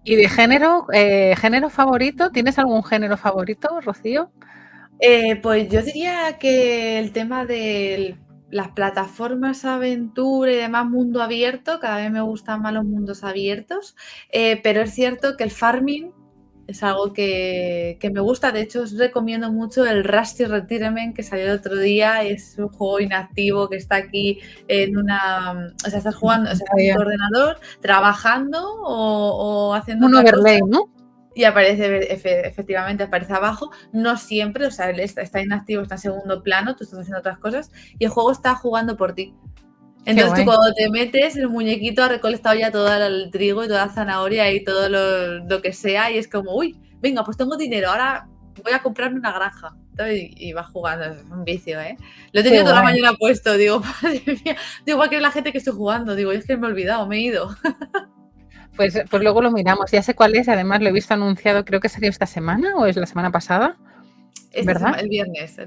Y de género favorito, ¿tienes algún género favorito, Rocío? Pues yo diría que el tema de las plataformas aventura y demás, mundo abierto, cada vez me gustan más los mundos abiertos, pero es cierto que el farming es algo que me gusta. De hecho, os recomiendo mucho el Rusty Retirement que salió el otro día. Es un juego inactivo que está aquí en una... O sea, estás jugando, o sea, estás en tu ordenador trabajando o haciendo Un otra cosa. overlay, ¿no? Y aparece, efectivamente, aparece abajo. No siempre, o sea, él está inactivo, está en segundo plano, tú estás haciendo otras cosas y el juego está jugando por ti. Entonces tú cuando te metes, el muñequito ha recolectado ya todo el trigo y toda la zanahoria y todo lo que sea y es como, uy, venga, pues tengo dinero, ahora voy a comprarme una granja. Y vas jugando, es un vicio, ¿eh? Lo he tenido toda la mañana puesto, digo, madre mía, digo, igual que la gente que estoy jugando, digo, es que me he olvidado, me he ido. Pues luego lo miramos. Ya sé cuál es, además lo he visto anunciado, creo que salió esta semana o es la semana pasada, ¿verdad? El viernes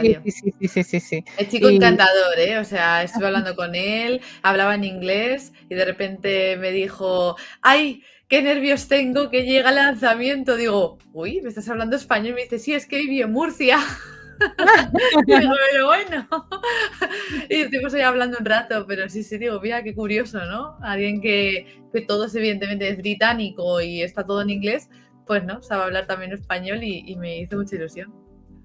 Sí, salió. sí, sí, sí, sí, sí. El chico Y encantador, ¿eh? O sea, estuve hablando con él, hablaba en inglés y de repente me dijo, ¡ay, qué nervios tengo que llega el lanzamiento! Digo, uy, ¿me estás hablando español? Y me dice, sí, es que viví en Murcia. Y digo, pero bueno. Y estuvimos ahí hablando un rato, pero sí, digo, mira, qué curioso, ¿no? Alguien que todos evidentemente es británico y está todo en inglés, pues no, sabe hablar también español y me hizo mucha ilusión.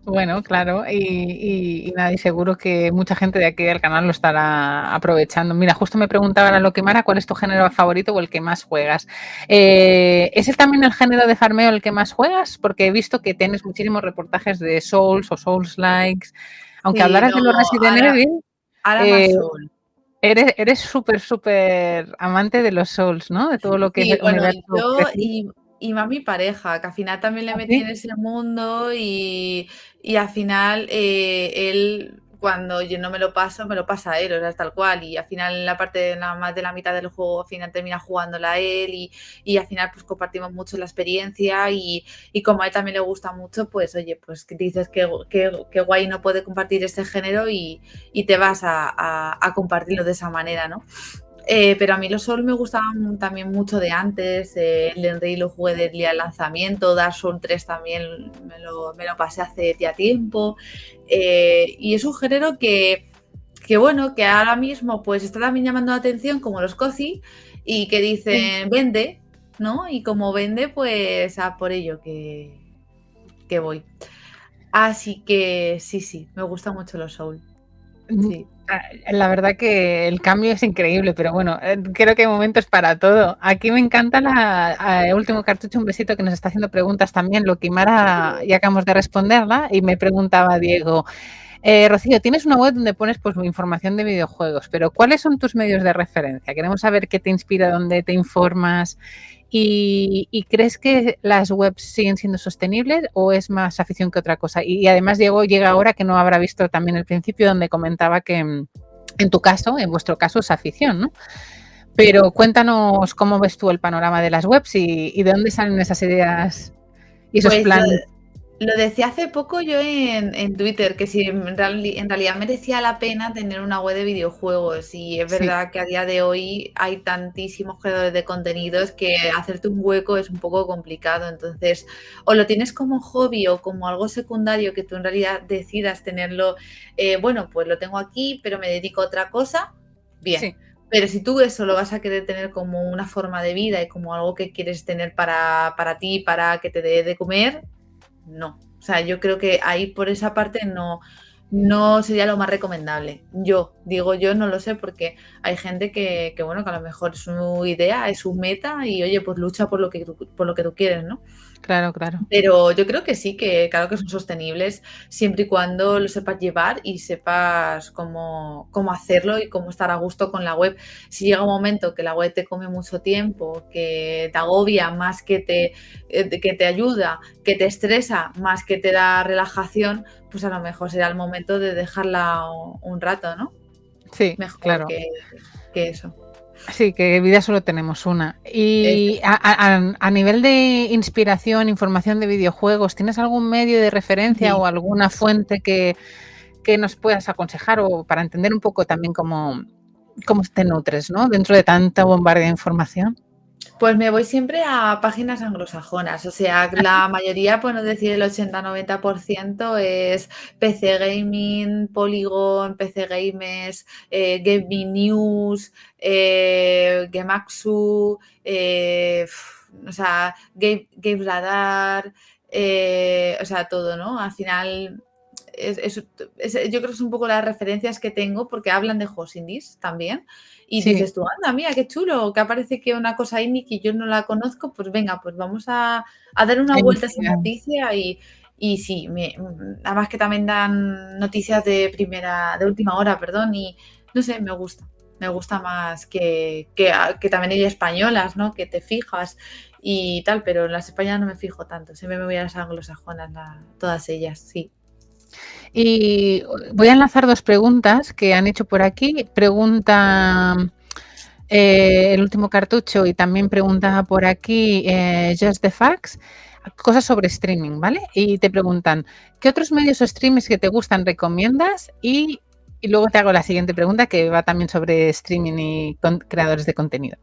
bueno, claro, y nada, y seguro que mucha gente de aquí del canal lo estará aprovechando. Mira, justo me preguntaban a Loquimara cuál es tu género favorito o el que más juegas. ¿Es el también el género de farmeo el que más juegas? Porque he visto que tienes muchísimos reportajes de Souls o Souls-likes. Aunque Sí, hablaras no, de los Resident Evil, ahora más eh, Soul. eres súper, súper amante de los Souls, ¿no? De todo lo que es Sí, el bueno, universo yo parecido. y más mi pareja, que al final también le metí ¿Sí? en ese mundo y al final él, cuando yo no me lo paso, me lo pasa él, o sea, es tal cual. Y al final la parte de más de la mitad del juego, al final termina jugándola él y al final pues compartimos mucho la experiencia y como a él también le gusta mucho, pues oye, pues que dices que guay no puede compartir este género y te vas a compartirlo de esa manera, ¿no? Pero a mí los Souls me gustaban también mucho de antes. Elden Ring lo jugué del día del lanzamiento. Dark Souls 3 también me lo pasé hace ya tiempo. Y es un género que, bueno, que ahora mismo pues está también llamando la atención como los cozy y que dicen vende, ¿no? Y como vende, pues a por ello que voy. Así que sí, me gustan mucho los Souls. Sí. La verdad que el cambio es increíble, pero bueno, creo que hay momentos para todo. Aquí me encanta último cartucho, un besito que nos está haciendo preguntas también. Loquimara, ya acabamos de responderla, y me preguntaba Diego, Rocío, tienes una web donde pones pues información de videojuegos, pero ¿cuáles son tus medios de referencia? Queremos saber qué te inspira, dónde te informas. ¿Y crees que las webs siguen siendo sostenibles o es más afición que otra cosa? Y además Diego llega ahora que no habrá visto también el principio donde comentaba que en tu caso, en vuestro caso es afición, ¿no? Pero cuéntanos cómo ves tú el panorama de las webs y de dónde salen esas ideas y esos Pues planes. lo decía hace poco yo en Twitter, que si en realidad merecía la pena tener una web de videojuegos. Y es Sí, verdad que a día de hoy hay tantísimos creadores de contenidos que hacerte un hueco es un poco complicado. Entonces, o lo tienes como hobby o como algo secundario que tú en realidad decidas tenerlo, bueno, pues lo tengo aquí, pero me dedico a otra cosa, bien. sí. Pero si tú eso lo vas a querer tener como una forma de vida y como algo que quieres tener para ti, para que te dé de comer, no. O sea, yo creo que ahí por esa parte no sería lo más recomendable. Yo, digo yo, no lo sé, porque hay gente bueno, que a lo mejor su idea es su meta y oye, pues lucha por lo que tú quieres, ¿no? Claro, claro. Pero yo creo que sí, que claro que son sostenibles siempre y cuando lo sepas llevar y sepas cómo hacerlo y cómo estar a gusto con la web. Si llega un momento que la web te come mucho tiempo, que te agobia más que te ayuda, que te estresa más que te da relajación, pues a lo mejor será el momento de dejarla un rato, ¿no? Sí, Mejor claro. que eso. Sí, que vida solo tenemos una. Y Efectivamente. a nivel de inspiración, información de videojuegos, ¿tienes algún medio de referencia o alguna fuente que nos puedas aconsejar o para entender un poco también ¿Cómo te nutres, no? Dentro de tanta bombardeo de información. Pues me voy siempre a páginas anglosajonas, o sea, la mayoría, por no decir el 80-90% es PC Gaming, Polygon, PC Gamers, Gaming News, Gemaxu, o sea, Games Radar, o sea, todo, ¿no? Al final, yo creo que son un poco las referencias que tengo porque hablan de juegos indies también. Y Sí, dices tú, anda, mira, qué chulo, que aparece que una cosa indie que yo no la conozco, pues venga, pues vamos a dar una a vuelta a esa investigar. noticia y sí, además que también dan noticias de última hora, perdón, y no sé, me gusta más que también hay españolas, ¿no? Que te fijas y tal, pero en las españolas no me fijo tanto, siempre me voy a las anglosajonas, todas ellas, sí. Y voy a enlazar 2 preguntas que han hecho por aquí. Pregunta, el último cartucho y también pregunta por aquí, Just the Facts, cosas sobre streaming, ¿vale? Y te preguntan, ¿qué otros medios o streamings que te gustan recomiendas? Y luego te hago la siguiente pregunta que va también sobre streaming y creadores de contenido.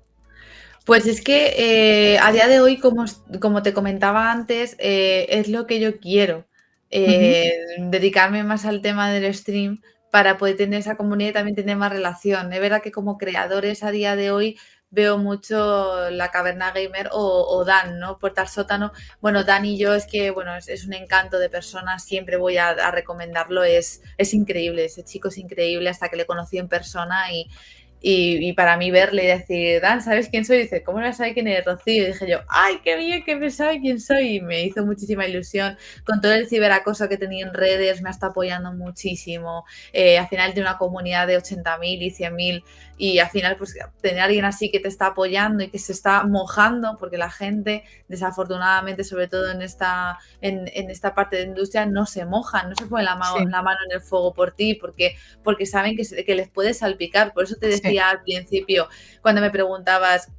Pues es que a día de hoy, como te comentaba antes, es lo que yo quiero. Ujú. Dedicarme más al tema del stream para poder tener esa comunidad y también tener más relación. Es verdad que como creadores a día de hoy veo mucho la Caverna Gamer o Dan, ¿no? Puerta al Sótano. Bueno, Dan y yo es que, bueno, es un encanto de persona, siempre voy a recomendarlo, es increíble, ese chico es increíble hasta que le conocí en persona y para mí verle y decir, Dan, ¿sabes quién soy? Y dice, ¿cómo no sabes quién es Rocío? Y dije yo, ¡ay, qué bien que me sabe quién soy! Y me hizo muchísima ilusión. Con todo el ciberacoso que tenía en redes, me está apoyando muchísimo. Al final de una comunidad de 80.000 y 100.000 y al final pues tener a alguien así que te está apoyando y que se está mojando, porque la gente, desafortunadamente, sobre todo en esta parte de industria, no se mojan, no se ponen Sí, la mano en el fuego por ti, porque saben que les puede salpicar. Por eso te sí, decía al principio, cuando me preguntabas,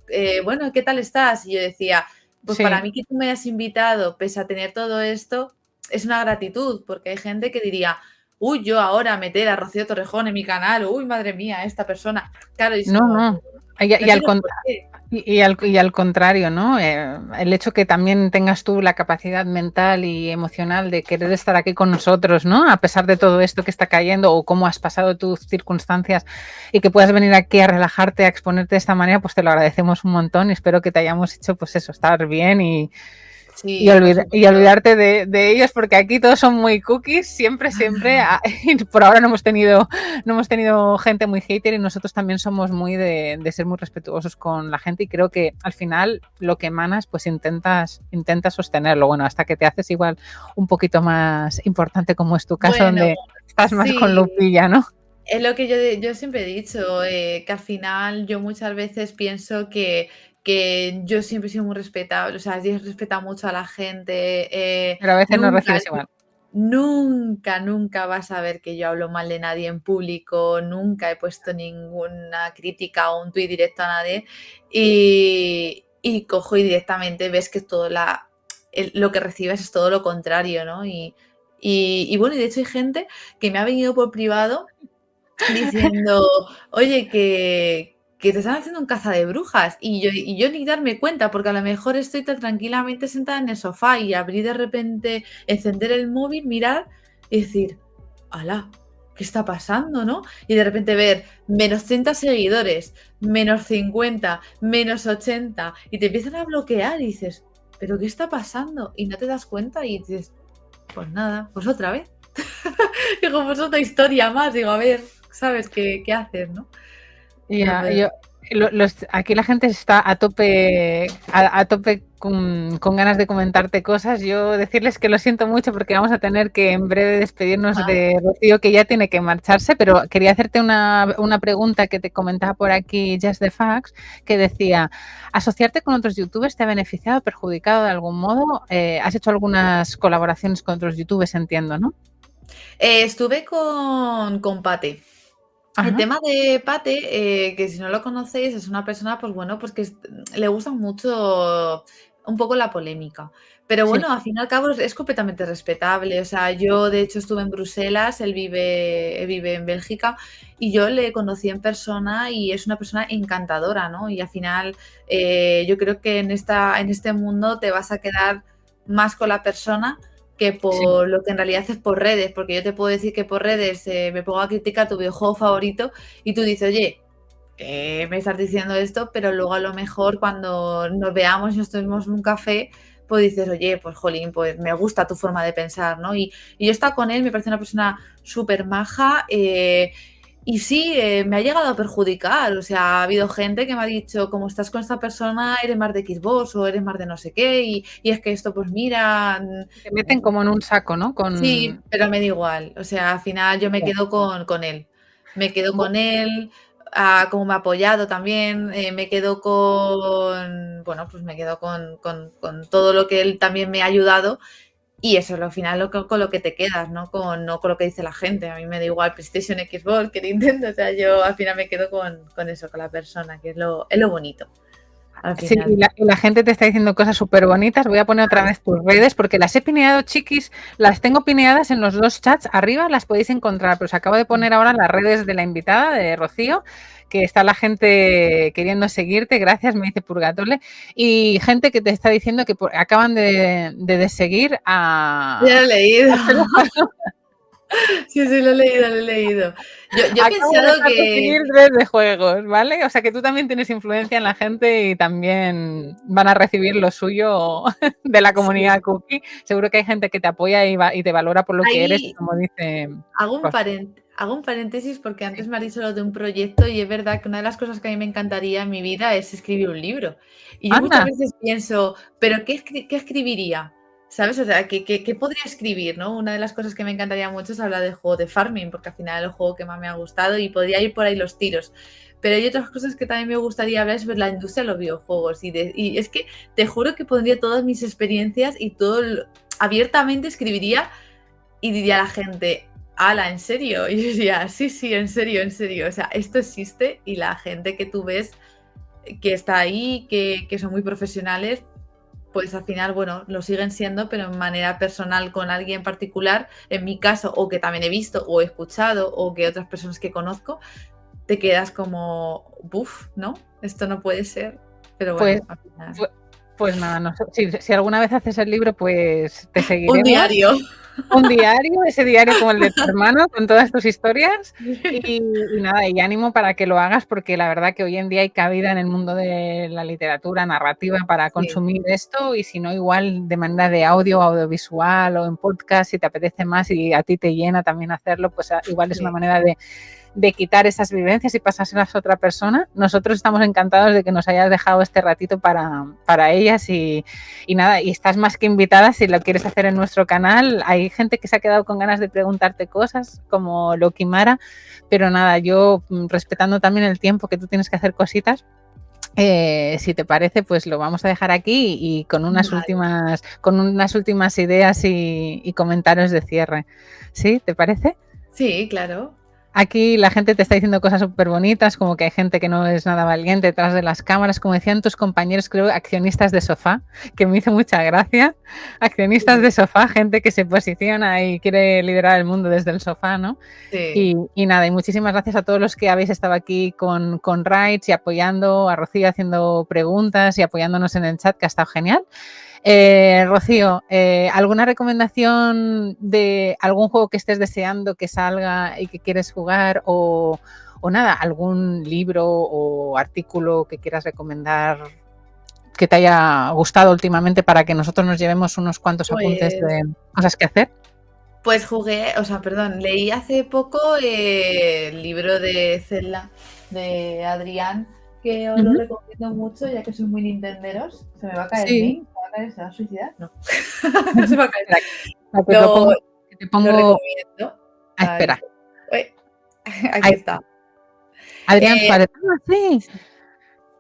bueno, ¿qué tal estás? Y yo decía, pues para sí. mí que tú me hayas invitado, pese a tener todo esto, es una gratitud, porque hay gente que diría, uy, yo ahora meter a Rocío Torrejón en mi canal, uy, madre mía, esta persona. Claro, y es No, como, no. Y no y al tiene con por qué. y al contrario, ¿no? El hecho que también tengas tú la capacidad mental y emocional de querer estar aquí con nosotros, ¿no? A pesar de todo esto que está cayendo o cómo has pasado tus circunstancias y que puedas venir aquí a relajarte, a exponerte de esta manera, pues te lo agradecemos un montón y espero que te hayamos hecho, pues eso, estar bien Sí, por y supuesto. olvidarte de ellos, porque aquí todos son muy cookies, siempre, siempre. Y por ahora no hemos tenido gente muy hater y nosotros también somos muy de ser muy respetuosos con la gente y creo que al final lo que emanas, pues intentas sostenerlo. Bueno, hasta que te haces igual un poquito más importante, como es tu caso, Bueno, donde estás más con sí, Lupilla, ¿no? es lo que yo siempre he dicho, que al final yo muchas veces pienso que yo siempre he sido muy respetable, o sea, yo he respetado mucho a la gente, Pero a veces no nunca, recibes igual. nunca, nunca vas a ver que yo hablo mal de nadie en público, nunca he puesto ninguna crítica o un tuit directo a nadie y cojo y directamente ves que lo que recibes es todo lo contrario, ¿no? Y bueno, y de hecho hay gente que me ha venido por privado diciendo, oye, que te están haciendo un caza de brujas. Y yo ni darme cuenta, porque a lo mejor estoy tan tranquilamente sentada en el sofá y abrí de repente, encender el móvil, mirar y decir, ¡hala! ¿Qué está pasando, no? Y de repente ver menos 30 seguidores, menos 50, menos 80, y te empiezan a bloquear y dices, ¿pero qué está pasando? Y no te das cuenta y dices, pues nada, pues otra vez. Digo, pues otra historia más. Digo, a ver, ¿sabes qué haces, no? No, Ya, pero aquí la gente está a tope con ganas de comentarte cosas. Yo decirles que lo siento mucho porque vamos a tener que en breve despedirnos ah, de Rocío, que ya tiene que marcharse, pero quería hacerte una pregunta que te comentaba por aquí Just the Facts, que decía, ¿asociarte con otros youtubers te ha beneficiado o perjudicado de algún modo? Has hecho algunas colaboraciones con otros youtubers, entiendo, ¿no? estuve con Pate. El Ajá, tema de Pate, que si no lo conocéis, es una persona, pues bueno, pues que le gustan mucho. un poco la polémica. Pero Sí, bueno, al fin y al cabo es completamente respetable. O sea, yo de hecho estuve en Bruselas, él vive en Bélgica y yo le conocí en persona y es una persona encantadora, ¿no? Y al final yo creo que en este mundo te vas a quedar más con la persona que sí. por lo que en realidad haces por redes, porque yo te puedo decir que por redes me pongo a criticar tu videojuego favorito y tú dices, oye, que me estás diciendo esto, pero luego a lo mejor cuando nos veamos y nos tomemos un café, pues dices, oye, pues jolín, pues me gusta tu forma de pensar, ¿no? Y yo he estado con él, me parece una persona súper maja. Y sí, me ha llegado a perjudicar. O sea, ha habido gente que me ha dicho, como estás con esta persona, eres más de Xbox o eres más de no sé qué. Y es que esto, pues mira, Te meten como en un saco, ¿no? sí, pero me da igual. O sea, al final yo me quedo con él. Me quedo Bu- con él, como me ha apoyado también, me quedo con, bueno, pues me quedo con todo lo que él también me ha ayudado y eso es al final con lo que te quedas, ¿no? No con lo que dice la gente. A mí me da igual PlayStation, Xbox, que Nintendo. O sea, yo al final me quedo con eso, con la persona, que es lo bonito, al Sí, final. y la gente te está diciendo cosas súper bonitas. Voy a poner otra vez tus redes porque las he pineado, chiquis. Las tengo pineadas en los dos chats. Arriba las podéis encontrar, pero os acabo de poner ahora las redes de la invitada, de Rocío, que está la gente queriendo seguirte. Gracias, me dice Purgatole. Y gente que te está diciendo que acaban de deseguir Ya lo he leído. a Sí, sí, lo he leído, lo he leído. Yo he acabo de pensado dejar de que, seguir desde juegos, ¿vale? O sea que tú también tienes influencia en la gente y también van a recibir lo suyo de la sí, comunidad cookie. Seguro que hay gente que te apoya y te valora por lo que eres, ahí como dice hago un, Rocío. hago un paréntesis porque Sí. antes me has dicho lo de un proyecto y es verdad que una de las cosas que a mí me encantaría en mi vida es escribir un libro. Y yo muchas Anda, veces pienso, ¿pero qué escribiría? ¿Sabes? O sea, ¿qué podría escribir, no? Una de las cosas que me encantaría mucho es hablar del juego de farming, porque al final es el juego que más me ha gustado y podría ir por ahí los tiros. Pero hay otras cosas que también me gustaría hablar sobre la industria de los videojuegos. Y es que te juro que pondría todas mis experiencias y abiertamente escribiría y diría a la gente, ala, ¿en serio? Y yo diría, sí, sí, en serio, en serio. O sea, esto existe y la gente que tú ves que está ahí, que son muy profesionales, pues al final, bueno, lo siguen siendo, pero en manera personal con alguien particular, en mi caso, o que también he visto o he escuchado, o que otras personas que conozco, te quedas como, buf, ¿no? Esto no puede ser. Pero pues, bueno, al final. pues, pues nada, si alguna vez haces el libro, pues te Un seguiremos. diario. Un diario, ese diario como el de tu hermano, con todas tus historias. Y nada, y ánimo para que lo hagas, porque la verdad que hoy en día hay cabida en el mundo de la literatura narrativa para Sí, consumir esto, y si no, igual de manera de audio, audiovisual o en podcast, si te apetece más y a ti te llena también hacerlo, pues igual es una sí. manera de quitar esas vivencias y pasárselas a otra persona. Nosotros estamos encantados de que nos hayas dejado este ratito para ellas y nada, y estás más que invitada si lo quieres hacer en nuestro canal. Hay gente que se ha quedado con ganas de preguntarte cosas, como Loki Mara, pero nada, yo respetando también el tiempo que tú tienes que hacer cositas. Si te parece, pues lo vamos a dejar aquí y Vale. con unas últimas ideas y comentarios de cierre. ¿Sí? ¿Te parece? Sí, claro. Aquí la gente te está diciendo cosas súper bonitas, como que hay gente que no es nada valiente detrás de las cámaras, como decían tus compañeros, creo, accionistas de sofá, que me hizo mucha gracia. Accionistas Sí, de sofá, gente que se posiciona y quiere liderar el mundo desde el sofá, ¿no? sí. Y nada, y muchísimas gracias a todos los que habéis estado aquí con Rights y apoyando, a Rocío haciendo preguntas y apoyándonos en el chat, que ha estado genial. Rocío, ¿alguna recomendación de algún juego que estés deseando que salga y que quieres jugar? O nada, algún libro o artículo que quieras recomendar que te haya gustado últimamente para que nosotros nos llevemos unos cuantos apuntes Pues, de cosas que hacer. pues jugué, o sea, perdón, leí hace poco el libro de Zelda de Adrián, que os lo Ujú. recomiendo mucho, ya que sois muy nintenderos. Se me va a caer Sí. Link, ¿se va a caer? ¿Se va a suicidar? No. No se va a caer. Espera, que te lo Lo, pongo, que te lo pongo. recomiendo. Ah, Ahí. espera. Uy, aquí Ahí, está. Adrián Eh, Suárez. Ah, sí. sí,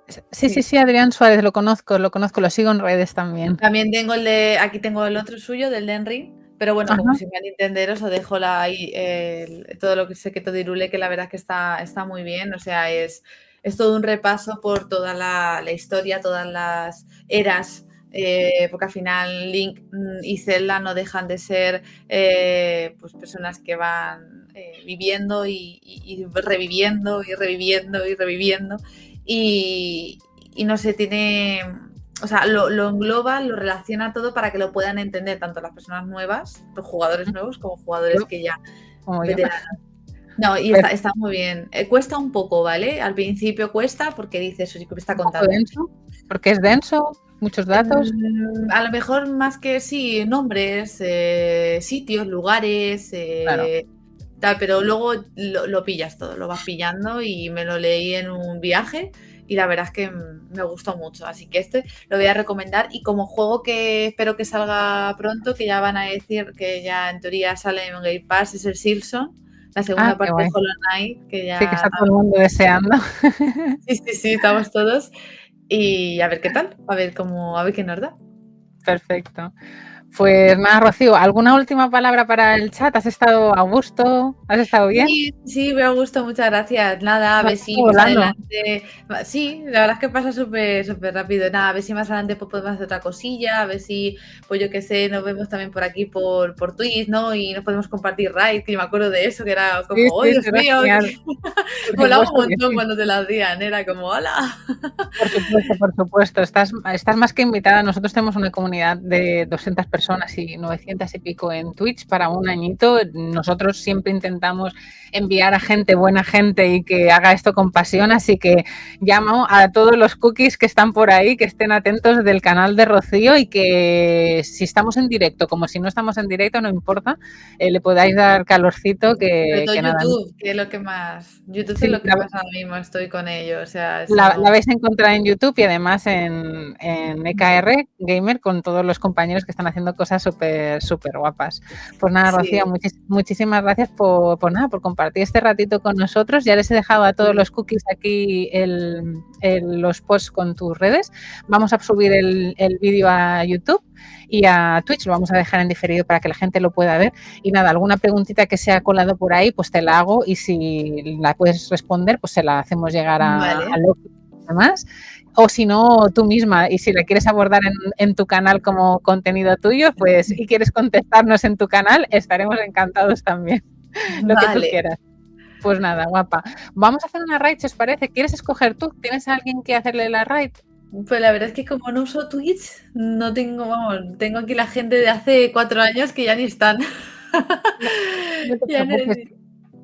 Sí, sí, sí. sí, Adrián Suárez, lo sigo en redes también. También tengo aquí tengo el otro suyo, del Den Ring, pero bueno, como Ajá. soy muy Nintendero, os dejo ahí todo lo que sé que todo Irule, que la verdad es que está muy bien, o sea, es todo un repaso por toda la historia, todas las eras porque al final Link y Zelda no dejan de ser pues personas que van viviendo y reviviendo y reviviendo y reviviendo y no sé, tiene... O sea, lo engloba, lo relaciona todo para que lo puedan entender tanto las personas nuevas, los jugadores nuevos, como jugadores que ya Como yo. veteranos. No, y está muy bien. Cuesta un poco, ¿vale? Al principio cuesta porque dices, oye, ¿qué me está contando? Denso, porque es denso, muchos datos. A lo mejor más que sí, nombres, sitios, lugares, Claro. tal, pero luego lo pillas todo, lo vas pillando y me lo leí en un viaje y la verdad es que me gustó mucho, así que este lo voy a recomendar y como juego que espero que salga pronto, que ya van a decir que ya en teoría sale en Game Pass, es el Silson, la segunda parte de Hollow Knight, que ya... Sí, que está todo el mundo deseando. Sí, estamos todos y a ver qué tal, a ver qué nos da. Perfecto. Pues nada, Rocío, ¿alguna última palabra para el chat? ¿Has estado a gusto? ¿Has estado bien? Sí, me ha gustado, muchas gracias. Nada, a ver si más adelante... Sí, la verdad es que pasa súper rápido. Nada, a ver si más adelante pues, podemos hacer otra cosilla, a ver si, pues yo qué sé, nos vemos también por aquí por Twitch, ¿no? Y nos podemos compartir raid, que yo me acuerdo de eso, que era como, ¡oh, Dios mío! Volaba un montón cuando te lo hacían, era como, ¡hola! Por supuesto. Estás más que invitada. Nosotros tenemos una comunidad de 200 personas y 900 y pico en Twitch para un añito. Nosotros siempre intentamos enviar a gente, buena gente y que haga esto con pasión. Así que llamo a todos los cookies que están por ahí, que estén atentos del canal de Rocío y que si estamos en directo, como si no estamos en directo, no importa, le podáis dar calorcito. Sobre todo que nada, YouTube, que es lo que más... YouTube sí, es lo que más ahora mismo estoy con ello, o sea... La vais a encontrar en YouTube y además en EKR Gamer con todos los compañeros que están haciendo cosas súper guapas. Pues nada, Rocío, muchísimas gracias por compartir este ratito con nosotros. Ya les he dejado a todos los cookies aquí los posts con tus redes. Vamos a subir el vídeo a YouTube y a Twitch, lo vamos a dejar en diferido para que la gente lo pueda ver. Y nada, alguna preguntita que se ha colado por ahí, pues te la hago y si la puedes responder, pues se la hacemos llegar a Loki y demás. O si no, tú misma, y si la quieres abordar en tu canal como contenido tuyo, pues y quieres contestarnos en tu canal, estaremos encantados también. Lo que tú quieras. Pues nada, guapa. Vamos a hacer una raid, si os parece. ¿Quieres escoger tú? ¿Tienes a alguien que hacerle la raid? Pues la verdad es que como no uso Twitch, no tengo, tengo aquí la gente de hace 4 años que ya ni están.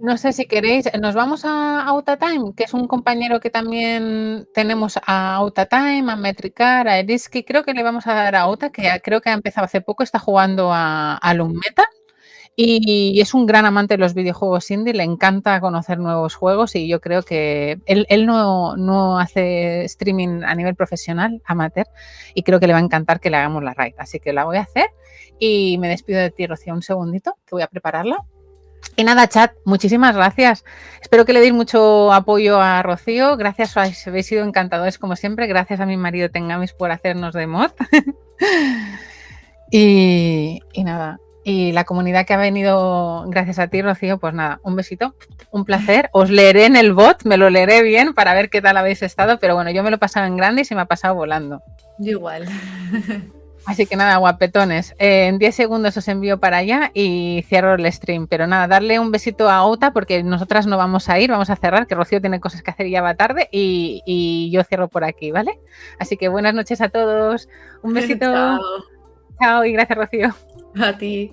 No sé si queréis, nos vamos a Outatime, que es un compañero que también tenemos a Outatime, a Metricar, a Eriski. Creo que le vamos a dar a Outa, que creo que ha empezado hace poco, está jugando a Lummeta. Y es un gran amante de los videojuegos indie, le encanta conocer nuevos juegos y yo creo que él no hace streaming a nivel profesional, amateur, y creo que le va a encantar que le hagamos la raid. Así que la voy a hacer y me despido de ti, Rocío, un segundito, que voy a prepararla. Y nada, chat, muchísimas gracias. Espero que le deis mucho apoyo a Rocío. Gracias, habéis sido encantadores como siempre. Gracias a mi marido Tengamis por hacernos de mod. y nada. Y la comunidad que ha venido gracias a ti, Rocío, pues nada, un besito, un placer. Os leeré en el bot, me lo leeré bien para ver qué tal habéis estado, pero bueno, yo me lo he pasado en grande y se me ha pasado volando. Yo igual. Así que nada, guapetones, en 10 segundos os envío para allá y cierro el stream. Pero nada, darle un besito a Outa porque nosotras no vamos a ir, vamos a cerrar, que Rocío tiene cosas que hacer y ya va tarde y yo cierro por aquí, ¿vale? Así que buenas noches a todos, un besito. Chao. Chao y gracias, Rocío. A ti.